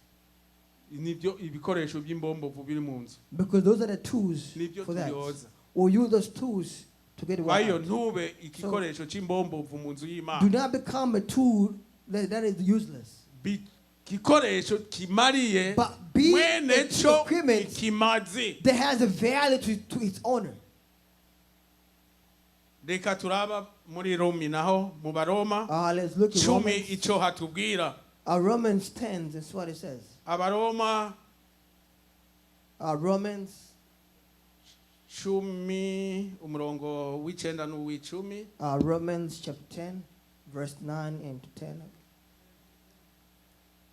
Nibyo ibikoresho by'imbombovu biri mu nzu. Because those are the tools Nibyo for that. tuyoza. Or use those tools to get water Bayo out. ntube igikoresho cy'imbombovu mu nzu Do y'Imana. not become a tool that is useless. Igikoresho kimariye But be mwene an cyo equipment ikimazi. that has a value to its owner. Reka turaba muri Romi naho mu Baroma Let's look at 10 Romans. icyo hatubwira. Romans 10, that's what it says. Abaroma Romans 10 umurongo w'icenda n'uw'icumi. Romans chapter 10, verse 9 and to 10.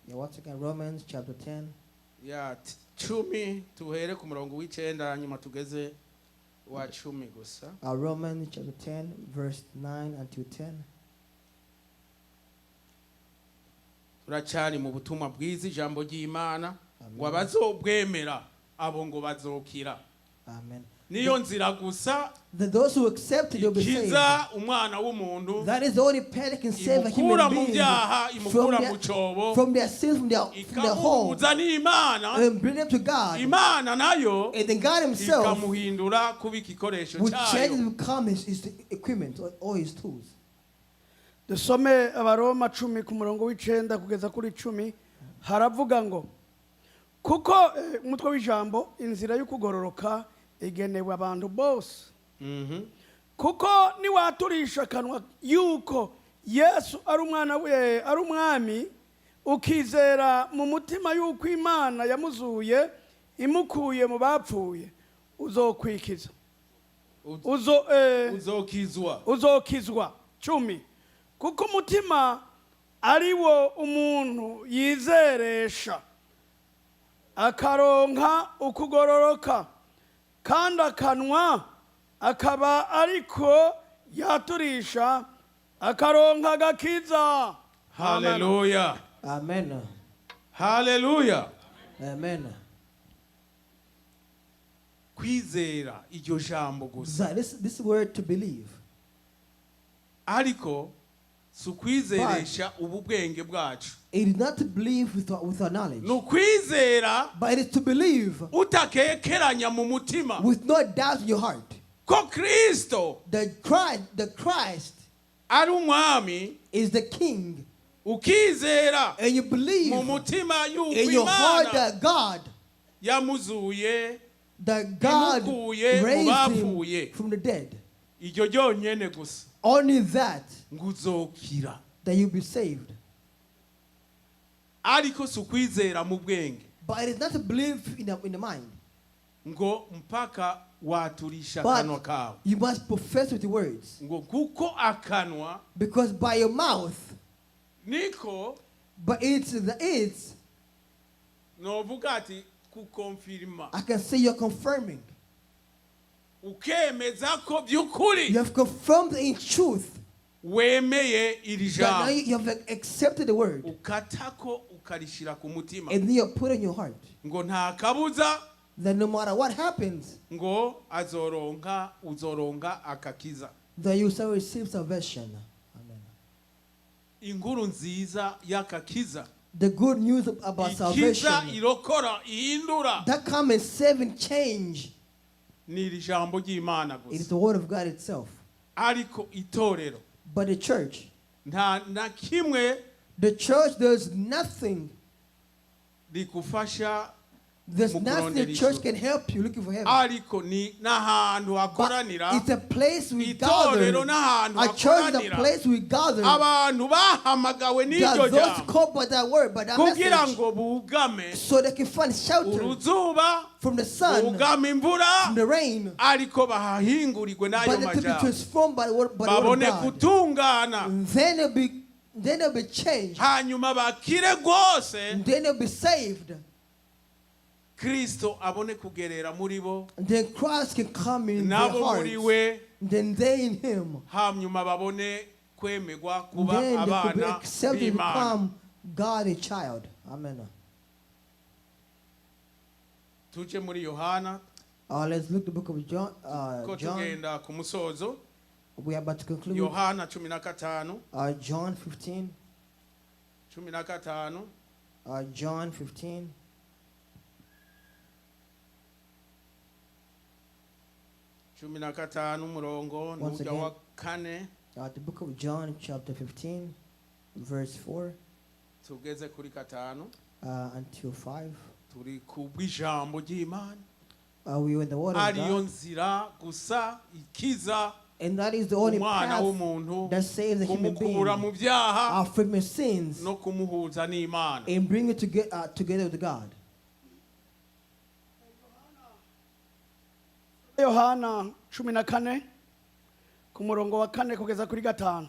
Yeah, once again, Romans chapter 10. Ya 10 tuhere ku murongo w'icenda nyuma tugeze wa 10 gusa. Romans chapter 10, verse 9 until 10. Turacyari mu butumwa bwiza ijambo ry'Imana Amen. ngo abazobwemera abo ngo bazokira. Amen. Niyo nzira gusa Those who accept it, they'll be saved. ikiza umwana w'umuntu That is the only path that can save a imukura human mu being byaha imukura mu cyobo from their sins, from their home, ikamuhuza n'Imana. and bring them to God. Imana nayo And then God Himself ikamuhindura kuba igikoresho would change cyayo. and become his equipment or His tools. dusome abaroma 10 ku murongo w'icenda kugeza kuri 10 haravuga ngo kuko umutwe w'ijambo inzira y'ukugororoka igenewe abantu bose. Kuko niwaturisha akanwa yuko Yesu ari umwana we ari umwami ukizera mu mutima yuko Imana yamuzuye imukuye mu bapfuye uzokwikiza uzokizwa 10. Kuko umutima ari wo umuntu yizeresha akaronka ukugororoka kandi akanwa akaba ariko yaturisha akaronka agakiza. Hallelujah. Amen. Hallelujah. Amen. Kwizera iryo jambo gusa. This word to believe. Ariko sukwizeresha ubu bwenge bwacu. It is not to believe with our knowledge. No kwizera but it is to believe utakekeranya mu mutima. With no doubt in your heart. Ko Kristo the Christ ari umwami is the king. Ukizera and you believe mu mutima yuko in your heart Imana that God yamuzuye that God raised him from the dead. Iryo ryonyene gusa. Only that nguzokira. That you be saved. Ariko sukwizera mu bwenge. But it is not to believe in the mind. Ngo mpaka waturisha kanwa kawe. You must profess with the words. Ngo kuko akanwa because by your mouth niko But it's. novuga ati kukonfirma I can say you're confirming. ukemeza ko byukuri You have confirmed in truth wemeye iri that now jambo you have accepted the word. ukatako ukarishira ku mutima And then you put it in your heart. ngo nta kabuza That no matter what happens, ngo uzoronka akakiza. that you shall receive salvation. Amen. Inkuru nziza y'akakiza The good news about ikiza salvation irokora ihindura that come and save and change, ni iri jambo ry'Imana it is gusa. the word of God itself. Ariko itorero But the church, nta na kimwe there's nothing. rikufasha There's mu nothing the kurondera church ijuru. can help you looking for heaven. ariko ni n'ahantu But hakoranira it's a place we gather. itorero n'ahantu A church is a hakoranira place we gather. abantu bahamagawe There n'iryo are those jambo called by that word, by that kugira message, ngo bugame so they can find shelter uruzuba from the sun, bugame imvura from the rain, ariko bahahingurirwe n'ayo but they can be majambo transformed by the word of babone God. gutungana And then they'll be changed. hanyuma bakire rwose And then they'll be saved. Kristo abone kugerera muri bo And then Christ can come in their nabo hearts. muri we And then they in Him. hanyuma babone kwemegwa And kuba then they could be abana accepted to b'Imana. become God a child. Amen. Tuje muri Yohana Let's look at the book of John. ko John. tugenda ku musozo. We are about to conclude. Yohana 15 John 15. 15 John 15. umurongo Once n'ujya again. wa kane The book of John, chapter 15, verse 4 tugeze kuri gatanu until 5. turi ku bw'ijambo ry'Imana We were in the word of ariyo God. nzira gusa ikiza And that is the only umwana path w'umuntu that saves the human kumukura mu being byaha from his sins no kumuhuza n'Imana. and bring it together with God. Yohana 14 ku murongo wa 4 kugeza kuri 5.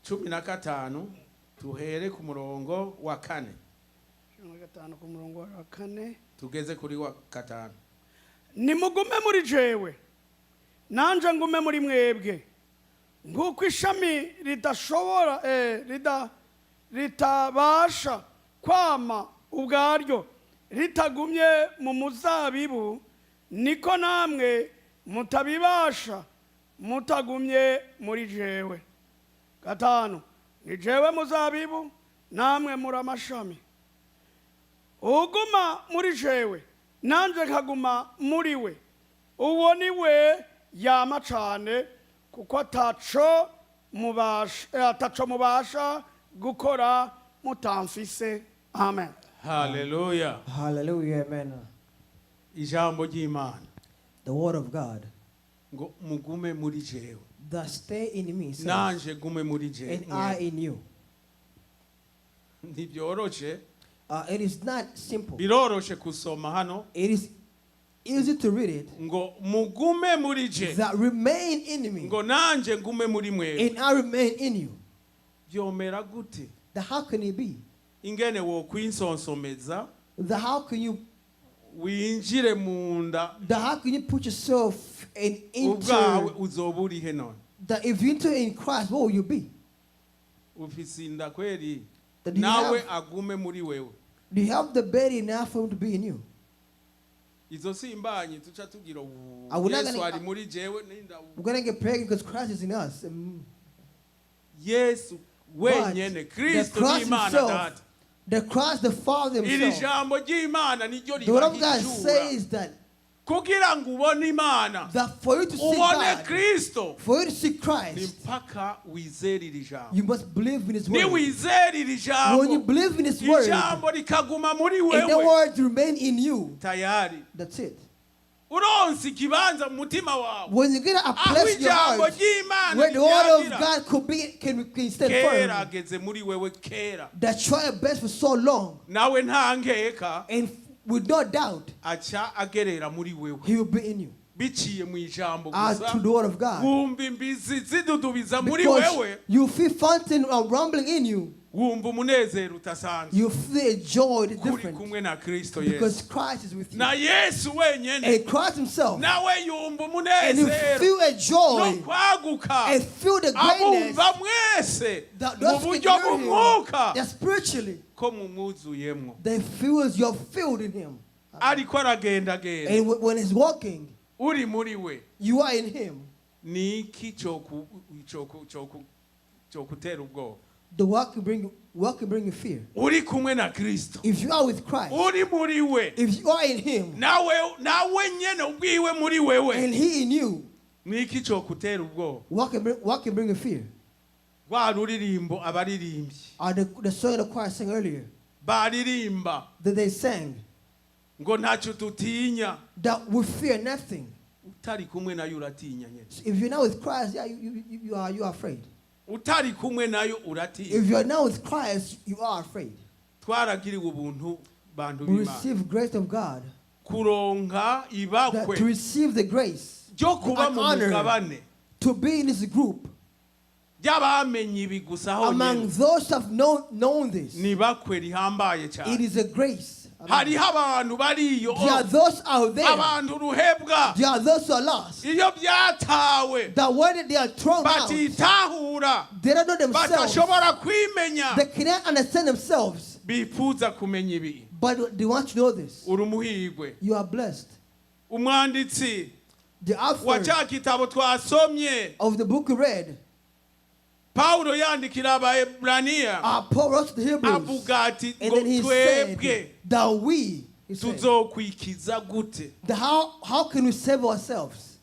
15 tuhere ku murongo wa 4 15 ku murongo wa 4. tugeze kuri wa 5. Nimugume muri jewe nanje ngume muri mwebwe nk'uko ishami ridashobora ritabasha kwama ubwaryo ritagumye mu muzabibu niko namwe mutabibasha mutagumye muri jewe. 5 ni jewe muzabibu namwe muri amashami. Uguma muri jewe nanje nkaguma muri we uwo ni we yama cane kuko ataco mubasha gukora mutamfise. Amen. Hallelujah. Hallelujah, amen. Ijambo ry'Imana The word of God. ngo mugume muri jewe That stay in me, says, nanje gume muri jewe. and I in you. Ntibyoroshe, It is not simple. biroroshe kusoma hano It is easy to read it. ngo mugume muri je That remain in me, ngo nanje ngume muri mwe. and I remain in you. Byomera gute That how can it be? ingene wo kwinsonsomeza That how can you? winjire munda That how can you put yourself ubwawe into? uzoba urihe none? That if you enter in Christ, what will you be? Ufisinda kweli That you nawe have, agume muri wewe. do you have the body enough for him to be in you? Izo simbanyi tuca tugira I would not Yesu gonna- ari muri jewe ninda We're gonna get pregnant because Christ is in us. Yesu But wenyene the Kristo Christ n'Imana himself, data. the Christ, the Father Iri himself. jambo ry'Imana niryo The word of God ribahishura says that kugira ngo ubone Imana for you to see ubone God, Kristo for you to see ni Christ, mpaka wizere iri jambo. you must believe in His Ni word. wizere iri When you jambo believe in His word, ijambo rikaguma muri and the wewe word remain in you, tayari that's it. uronse ikibanza mu mutima wawe When you get a aho place in your ijambo heart ry'Imana where the word of ribyagira God could be, can stand kera firm, ageze muri wewe kera that try your best for so long, nawe nta nkeka and with no doubt, aca agerera muri wewe He will be in you. biciye mu ijambo As gusa to the word of God. wumva imbizi zidudubiza muri Because wewe you feel fountain rumbling in you, wumva umunezero utasanzwe You feel joy that's kuri different kumwe na Kristo because Yesu Christ is with you. na Yesu wenyene And Christ himself. nawe yumva And you umunezero feel a no joy kwaguka and feel the greatness abumva mwese that mu those who buryo can hear bw'umwuka him, that spiritually ko mumwuzuyemwo they feel you're filled in him. ariko aragendagenda And when he's walking, uri muri we you are in him. ni iki cyokutera ubwoba The walk can bring you fear. uri kumwe na Kristo If you are with Christ, uri muri we if you are in him, nawe nyene ubwiwe muri wewe and he in you, ni iki cyokutera ubwoba what can bring you fear? rwa ruririmbo abaririmbyi The song the choir sang earlier, baririmba that they sang, ngo ntacyo tutinya that we fear nothing. utari kumwe nayo uratinya nyene So if you're not with Christ, yeah, you are afraid. utari kumwe nayo uratinya If you're not with Christ, you are afraid. twaragiriwe ubuntu bantu We b'Imana receive grace of God. kuronka To ibakwe receive the grace, ryo kuba an mu honor mugabane to be in this group. ry'abamenye ibi gusa Among honyine those who have known this, ni bakwe rihambaye it cyane is a grace. hariho abantu bariyo There are those out there. abantu ruhebwa There are those who are lost. iyo byatawe That when they are thrown out, batitahura they don't know themselves. batashobora kwimenya They cannot understand themselves. bifuza kumenya ibi But they want to know this. uri umuhigwe You are blessed. umwanditsi The wa author cya kitabo twasomye of the book we read, Paulo yandikira abaebraniya Paul wrote to the Hebrews, avuga ati and ngo then he said twebwe that we, he said, tuzokwikiza gute that how can we save ourselves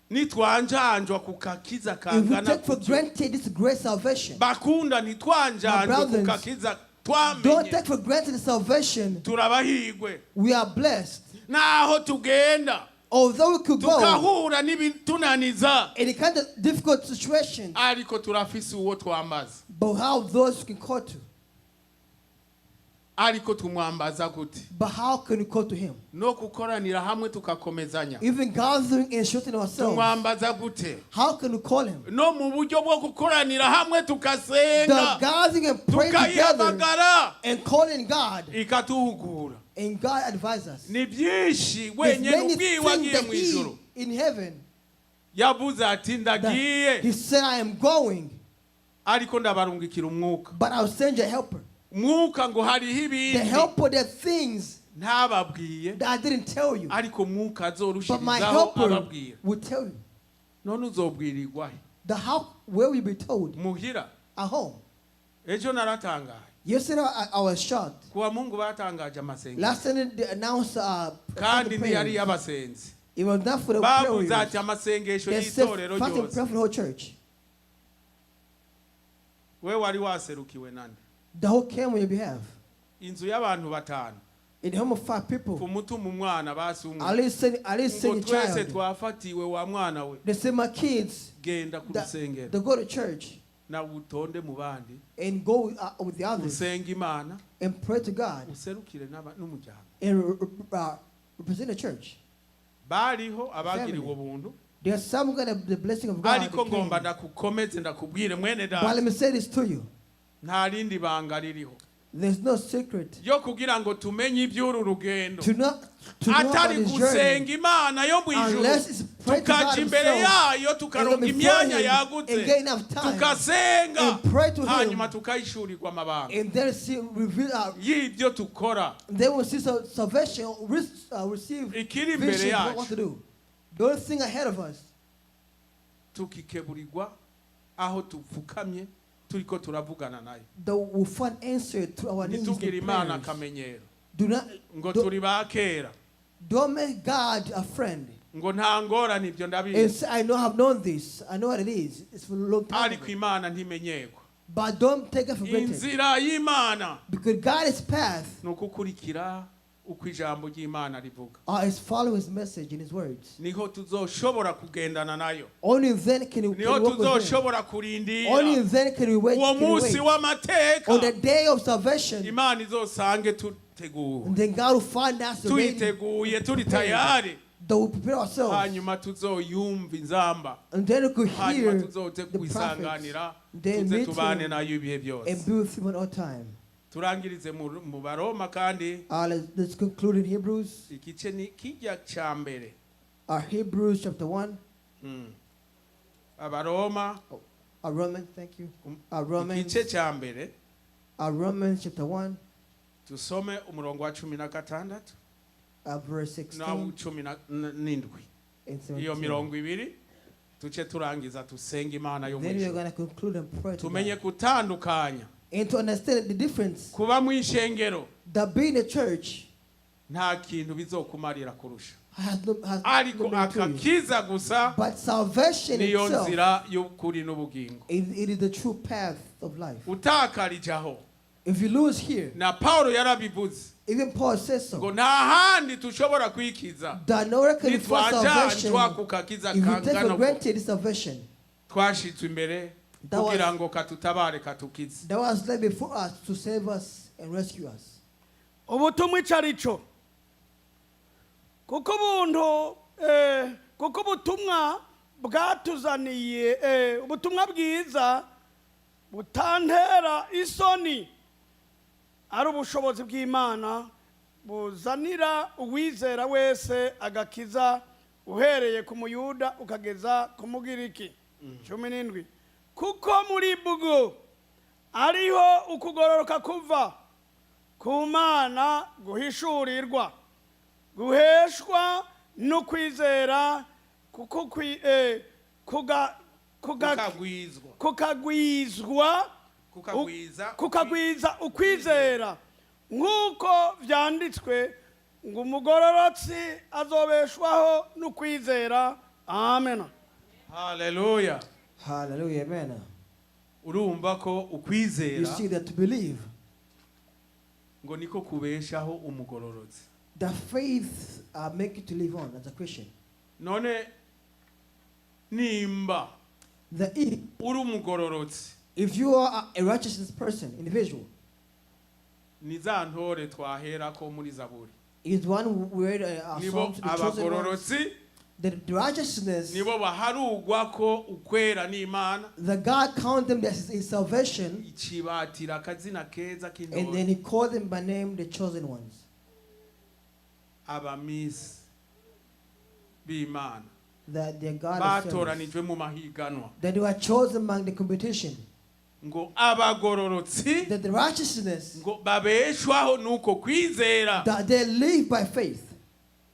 nitwanjanjwa ku kakiza if we kangana take for gutyo granted this great salvation? bakunda ntitwanjanjwe ku brothers, kakiza Don't twamenye take for granted the salvation. turabahigwe We are blessed. naho tugenda Although we could go tukahura n'ibitunaniza in a kind of difficult situation, ariko turafise uwo twambaza but how those can call to? ariko tumwambaza gute But how can we call to him? no gukoranira hamwe tukakomezanya Even gathering and shooting ourselves, tumwambaza gute how can we call him? no mu buryo bwo gukoranira hamwe The tukasenga gathering and praying together tukayamagara and calling God, ikatuhugura and God advises us. ni byinshi There's wenyine many ubwiwe things agiye that mu he ijuru in heaven yavuze ati that ndagiye he said, I am going, ariko ndabarungikira umwuka but I'll send you a helper. mwuka ngo hariho The ibindi helper, there are things ntababwiye that I didn't tell you, ariko mwuka but my azorushirizaho helper ababwira will tell you. none uzobwirirwa he The how where will you be told? muhira At home. ejo naratangaye Yesterday I was shocked. kuwa mungu batangaje amasengesho Last Sunday they announced kandi the ntiyari prayers. y'abasenzi It was not for the bavuze prayer. ati amasengesho They said y'itorero fast and ryose pray for the whole church. we wari waserukiwe nande The whole came on your behalf. inzu y'abantu batanu In the home of 5 people. ku mutima umwana basumwe At least send ngo a twese child. twafatiwe wa mwana we They say my kids, genda ku rusengero they go to church na utonde mu bandi and go with the others usenga imana and pray to God userukire n'umuryango and represent the church. bariho abagiriwe ubuntu There's some kind of the blessing of God. ariko that came. ngomba ndakukomeze ndakubwire mwene But let data me say this to you. nta rindi banga ririho There's no secret yo kugira ngo tumenye iby'uru rugendo to know about atari this gusenga journey imana yo mu ijuru unless it's pray to God tukaja imbere himself yayo tukaronka and imyanya and yagutse get enough time tukasenga and pray to him hanyuma tukayishurirwa amabanga and then see reveal y'ibyo tukora they will see salvation receive ikiri imbere vision of yacu what to do. The only thing ahead of us, tukikeburirwa aho tupfukamye turiko turavugana nayo that will find answer to our needs and ntitugire imana prayers. akamenyero Do not ngo turi ba kera don't make God a friend ngo nta ngorane ibyo and ndabizi say, I know I've known this, I know what it is. It's for a long time ariko ago. imana ntimenyerwa But don't take it for granted inzira y'imana because God's path ni ukukurikira uko ijambo ry'imana rivuga is following His message in His words. niho tuzoshobora kugendana nayo Only then can we niho walk with Him. tuzoshobora Only kurindira then can we wait. uwo Can we munsi wait. w'amateka On the day of salvation, imana izosange tuteguwe and then God will find us ready, tuyiteguye turi tayari that we prepare ourselves. hanyuma tuzoyumva inzamba, And then we could hanyuma hear tuzoze the prophets. kwisanganira, Then tuze meet tubane him nayo ibihe byose. and be with him at all time. Turangirize mu Baroma kandi Let's conclude in Hebrews. igice ni kijya cya mbere. Hebrews chapter 1. Abaroma Romans, thank you. Romans. igice cya mbere Romans chapter 1, tusome umurongo wa 16 verse na 16 17. and Iyo 17. mirongo ibiri tuce turangiza tusenga Imana yo Then we are mwisho. going to conclude and pray to Tumenye God. kutandukanya And to understand the difference kuba mu ishengero that being a church nta kintu bizokumarira kurusha, has ariko no meaning to you. akakiza gusa But salvation niyo itself, nzira y'ukuri n'ubugingo. it is the true path of life. Utakarijaho, If you lose here, na Paulo yarabivuze even Paul says ngo so, nta handi tushobora kwikiza that no record for salvation, nitwajanjwa kukakiza if you take kangana for uko granted salvation, twashitswe imbere That was- kugira ngo katutabare katukize. that was there before us to save us and rescue us. ubutumwa icarico kuko ubutumwa bwatuzaniye ubutumwa bwiza butantera isoni, ari ubushobozi bw'Imana buzanira uwizera wese agakiza, uhereye ku muyuda ukageza ku mugiriki. 17. Kuko muri bwo ariho ukugororoka kuva ku Mana guhishurirwa, guheshwa no kwizera, kukagwiza ukwizera, nk'uko vyanditswe ngo umugororotsi azobeshwaho n'ukwizera. Amen. Haleluya. Hallelujah, amen. Urumva ko You ukwizera see that to believe, ngo niko kubeshaho umugororotsi. the faith make you to live on as a Christian. None nimba uri umugororotsi, If you are a righteous person, individual, ni za ntore twahera ko muri Zaburi. is one who read our Nibo psalm to the chosen ones. abagororotsi, The righteousness, nibo baharugwa ko ukwera n'Imana, the God count them as his salvation, ikibatira akazina keza and then k'intore. he called them by name the chosen ones. Abamisi b'Imana That their God is service. batoranijwe mu mahiganwa, That they were chosen among the competition. ngo abagororotsi That the righteousness, ngo babeshwaho nuko kwizera. that they live by faith.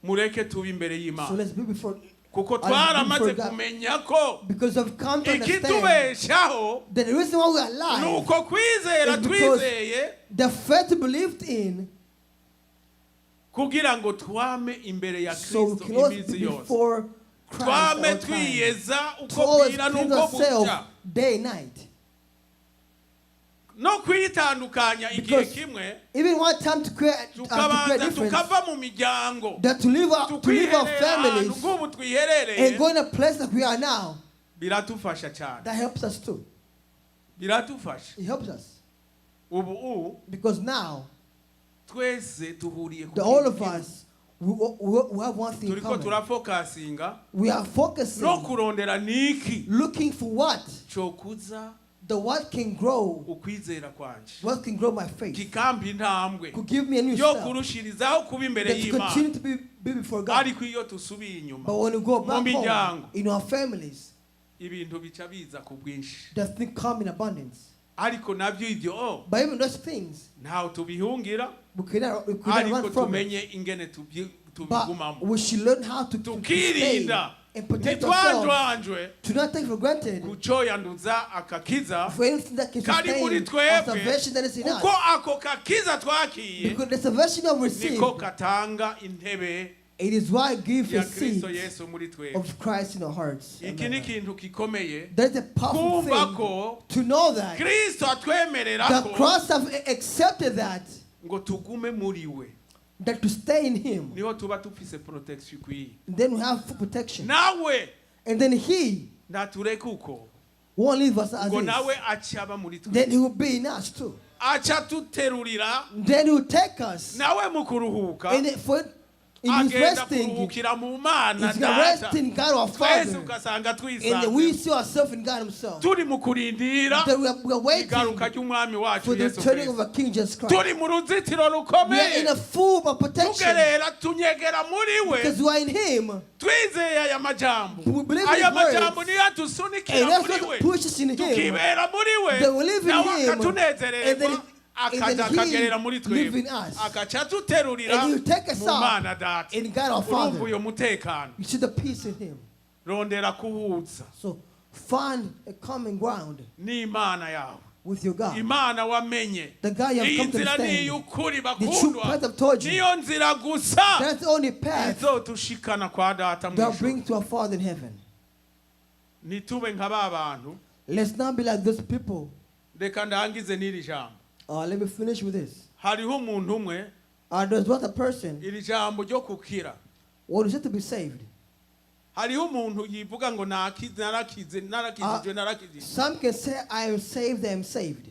Mureke tuba imbere So y'Imana, let's be before, kuko before twaramaze God. kumenya ko Because of come to understand ikitubeshaho that the reason why we are alive, nuko kwizera is because twizeye, the faith we believed in, kugira ngo twame imbere ya so we Kristo can always iminsi be yose, before Christ twame all time. twiyeza To uko always bwira cleanse nuko ourselves bucya, day and night. no kwitandukanya igihe Because kimwe, even one time to create a tukabanza difference, tukava mu miryango, that to live our tukwiherera ahantu families nk'ubu and twiherereye, go in a place that we are now, biratufasha cyane, that helps us too. biratufasha. It helps us. Ubu Because now, twese tuhuriye ku all of kintu kimwe. us, we have one thing in Turiko common. turafokasinga We are focusing, no kurondera niki looking for what? cokuza The what can grow, ukwizera kwanje, what can grow my faith, kikampa intambwe could give me a new yo step, kurushirizaho kuba imbere that to y'Imana. continue to be before God. Ariko iyo tusubiye inyuma But when we go mu back home, miryango, in our families, ibintu bica biza ku bwinshi, that things come in abundance. ariko nabyo ibyo But even those things, ntaho tubihungira, we cannot ariko run from tumenye it. ingene But tubigumamo, we should learn how to stay tukirinda and protect ourselves, ntitwanjwanjwe to not take for granted kucoyanduza akakiza for anything that can kari muri sustain our twebwe, salvation that is in us. kuko ako kakiza twakiye Because the salvation we have received, niko katanga intebe it is why I give ya a seat Kristo Yesu muri twebwe. of Christ in our hearts. Iki ni ikintu gikomeye That is a powerful kumva thing ko to know that Kristo atwemerera the ko cross have accepted that, ngo tugume muri we, that to stay in Him, niho tuba tufise protection ikwiye. then we have full protection. Nawe And then He ndatureka uko won't leave us as ngo is. nawe acaba muri twe, Then He will be in us too. aca tuterurira Then He will take us. nawe mu kuruhuka, And agenda kuruhukira mu Mana He's gonna rest Data. in God our Twese Father. ugasanga And we twisanze see ourselves in God Himself. turi mu kurindira That we are waiting igaruka ry'umwami for wacu the Yesu returning of Kristo. our King Jesus Christ. Turi mu ruzitiro We are in rukomeye a full of protection tugerera tunyegera muri we because we are in Him. twizeye aya majambo We believe aya His words. majambo niyo And adusunikira that's muri what we pushes in Him. tukibera muri we That we live in nawe Him. And akatunezererwa then akaja He akagerera muri live twebwe in us. akaca duterurira And He will take us mu out Mana Data. in God our urumva Father. uyo mutekano You see the peace in Him. rondera kuhuza So find a common ground n'Imana yawe with your God. Imana wamenye The God you have iyi come to nzira ni understand. iy'ukuri The true bakundwa path I've told you. niyo nzira gusa That's the only path izotushikana kwa Data mu that will ijuru. bring to our Father in heaven. Nitube nka ba bantu Let's not be like those people. reka ndangize n'iri jambo Let me finish with this. hariho umuntu umwe There's not a person iri jambo ryo kukira who is said to be saved. hariho umuntu yivuga ngo narakizijwe narakizijwe Some can say, I am saved, I am saved.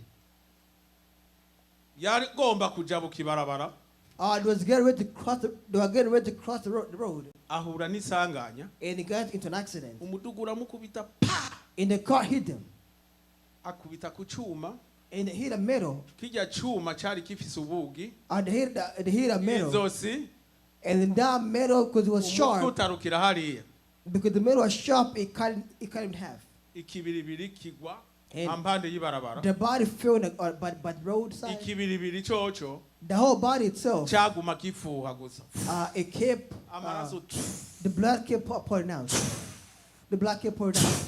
yagomba kuja bukibarabara They were getting ready to cross the road. ahura n'isanganya And he got into an accident. umudugu uramukubita pa And the car hit him. akubita ku cyuma And it hit a metal. kijya cyuma cyari gifise ubugi They hit a metal. izosi And then that metal, because it was umutwe sharp, utarukira hariya because the metal was sharp, it cut in half. ikibiribiri kigwa And ampande y'ibarabara the body fell by the roadside. ikibiribiri coco The whole body itself, cyaguma kifuha gusa it kept, amaraso the blood kept pouring out. The blood kept pouring out.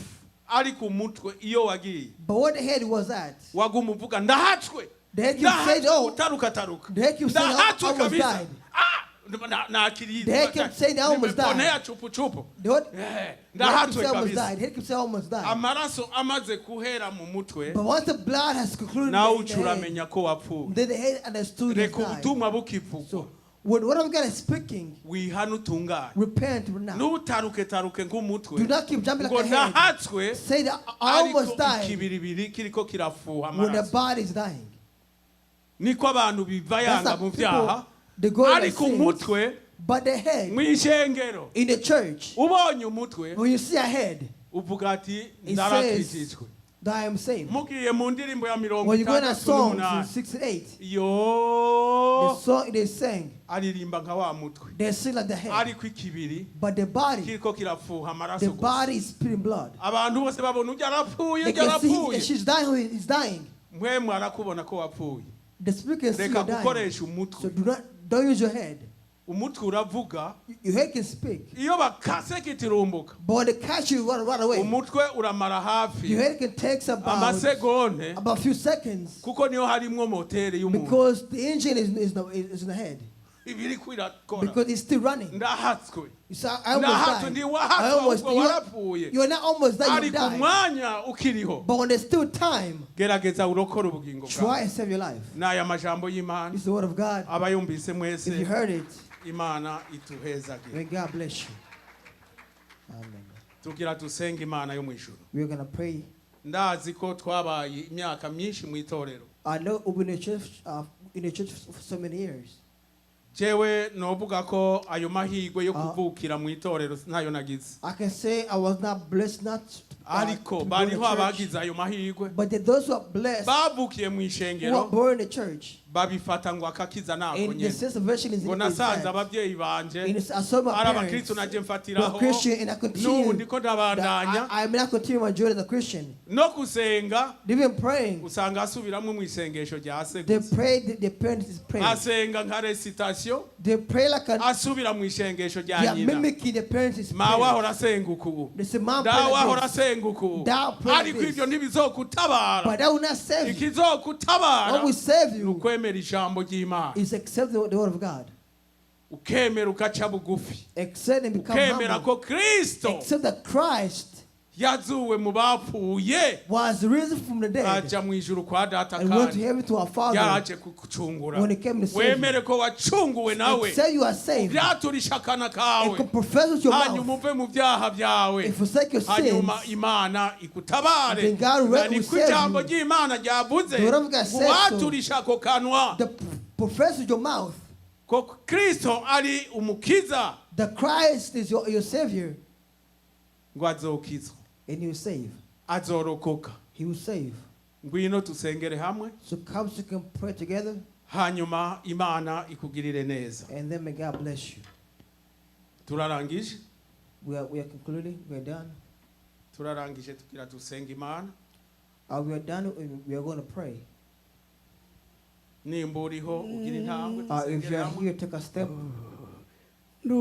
ari ku mutwe iyo wagiye But what the head was at, waguma uvuga ndahatswe the head kept saying, oh, taruka the head kept saying, I ndahatswe almost kabisa died. nakiriye The head kept saying, I almost died. ponea chupu chupu The head kept ndahatswe saying, I almost kabisa died. The head kept saying, I almost died. amaraso amaze kuhera mu mutwe But once the blood has concluded nawe in the head, ucuramenya ko wapfuye then the head understood he reka died. ubutumwa bukivugwa So, when what I'm God is speaking, wihana utungane repent now. n'utaruke taruke nk'umutwe Do not keep jumping ngo like a head. ndahatswe Say that I ariko almost died ikibiribiri kiriko kirafuha when the amaraso body is dying. niko abantu biva That's yanga how mu people, byaha they go in ariko sins, umutwe but the head mu ishengero in the church, ubonye umutwe when you see a head, uvuga ati it ndarakijijwe says that I am saved. mugiye mu ndirimbo ya mirongo When you go in a itandatu song in n'umunani 68, yo the song they sang, aririmba nka wa mutwe they sing like the head, ariko ikibiri but the body, kiriko kirafuha amaraso the gusa body is spitting blood. abantu bose babona ujya arapfuye They ujya can see arapfuye that she's dying, he's dying. mwe mwarakubona ko wapfuye The speaker is reka still dying. gukoresha So umutwe don't use your head. umutwe uravuga Your head can speak, iyo bakase kitirumbuka but they catch you right away. umutwe uramara Your hafi head can take amasegonde about a few seconds kuko niyo harimwo moteri y'umuntu because the engine is in the head. ibiri kwirakora Because it's still running. ndahatswe You say, I almost ndahatswe died. ndi I wahatswe almost, ahubwo warapfuye you're not almost died, ari you ku died. mwanya ukiriho But when there's still time, gerageza urokore ubugingo try bwawe and save your life. n'aya majambo y'Imana It's the word of God. abayumvise If mwese you heard it, Imana ituhezage may God bless you. Amen. tugira dusenge Imana yo mu ijuru We're going to pray. ndazi ko twabaye imyaka myinshi mu itorero I know we've been in the church for so many years. jewe novuga ko ayo mahirwe yo kuvukira mu itorero ntayo nagize I can say I was not blessed not ariko to go to bariho church, abagize ayo mahirwe but those who are blessed bavukiye mu who are ishengero born in the church. babifata ngo akakiza nako And the nyene sense of version is ngo in nasanze that. ababyeyi banje I saw my ari parents abakristo naje were mfatiraho Christian and I n'ubu continue. ndiko ndabandanya I may not continue my journey as a Christian. no gusenga They've been praying. usanga asubiramwo mu isengesho rya se They gusa prayed, their parents is praying. asenga nka recitation They pray like asubira mu isengesho they rya are nyina mimicking their parents is mawe praying. ahora asenga uku They say, Mom, pray dawe ahora like this. asenga uku Thou pray like ariko this. ibyo ntibizokutabara But that will not save you. ikizokutabara What will save ni you ukwemera ijambo ry'Imana is accept the word of God. ukemera ukaca bugufi Accept and become ukemera humble. ko Kristo Accept that Christ yazuwe mu bapfuye was risen from the dead aja mu ijuru kwa data and went to kandi heaven to our Father. yaraje kugucungura When he came to save wemere ko wacunguwe nawe Accept you are saved. byaturisha akana And kawe can profess with your hanyuma mouth uve mu byaha byawe and forsake your sins. hanyuma Imana ikutabare Then God will niko save ijambo you. ry'Imana ryavuze The word of God ngo said so. waturisha ako kanwa Profess with your mouth ko Kristo ari umukiza The Christ is your Savior, ngo azokiza and He will save. azorokoka. He will save. Ngwino tusengere hamwe So come so you can pray together, hanyuma Imana ikugirire neza. and then may God bless you. Turarangije We are concluding. We are done. turarangije tugira tusenga Imana. We are done. We are going to pray. Nimba uriho ugira intambwe If you dusengere are hamwe. here, take a step. No.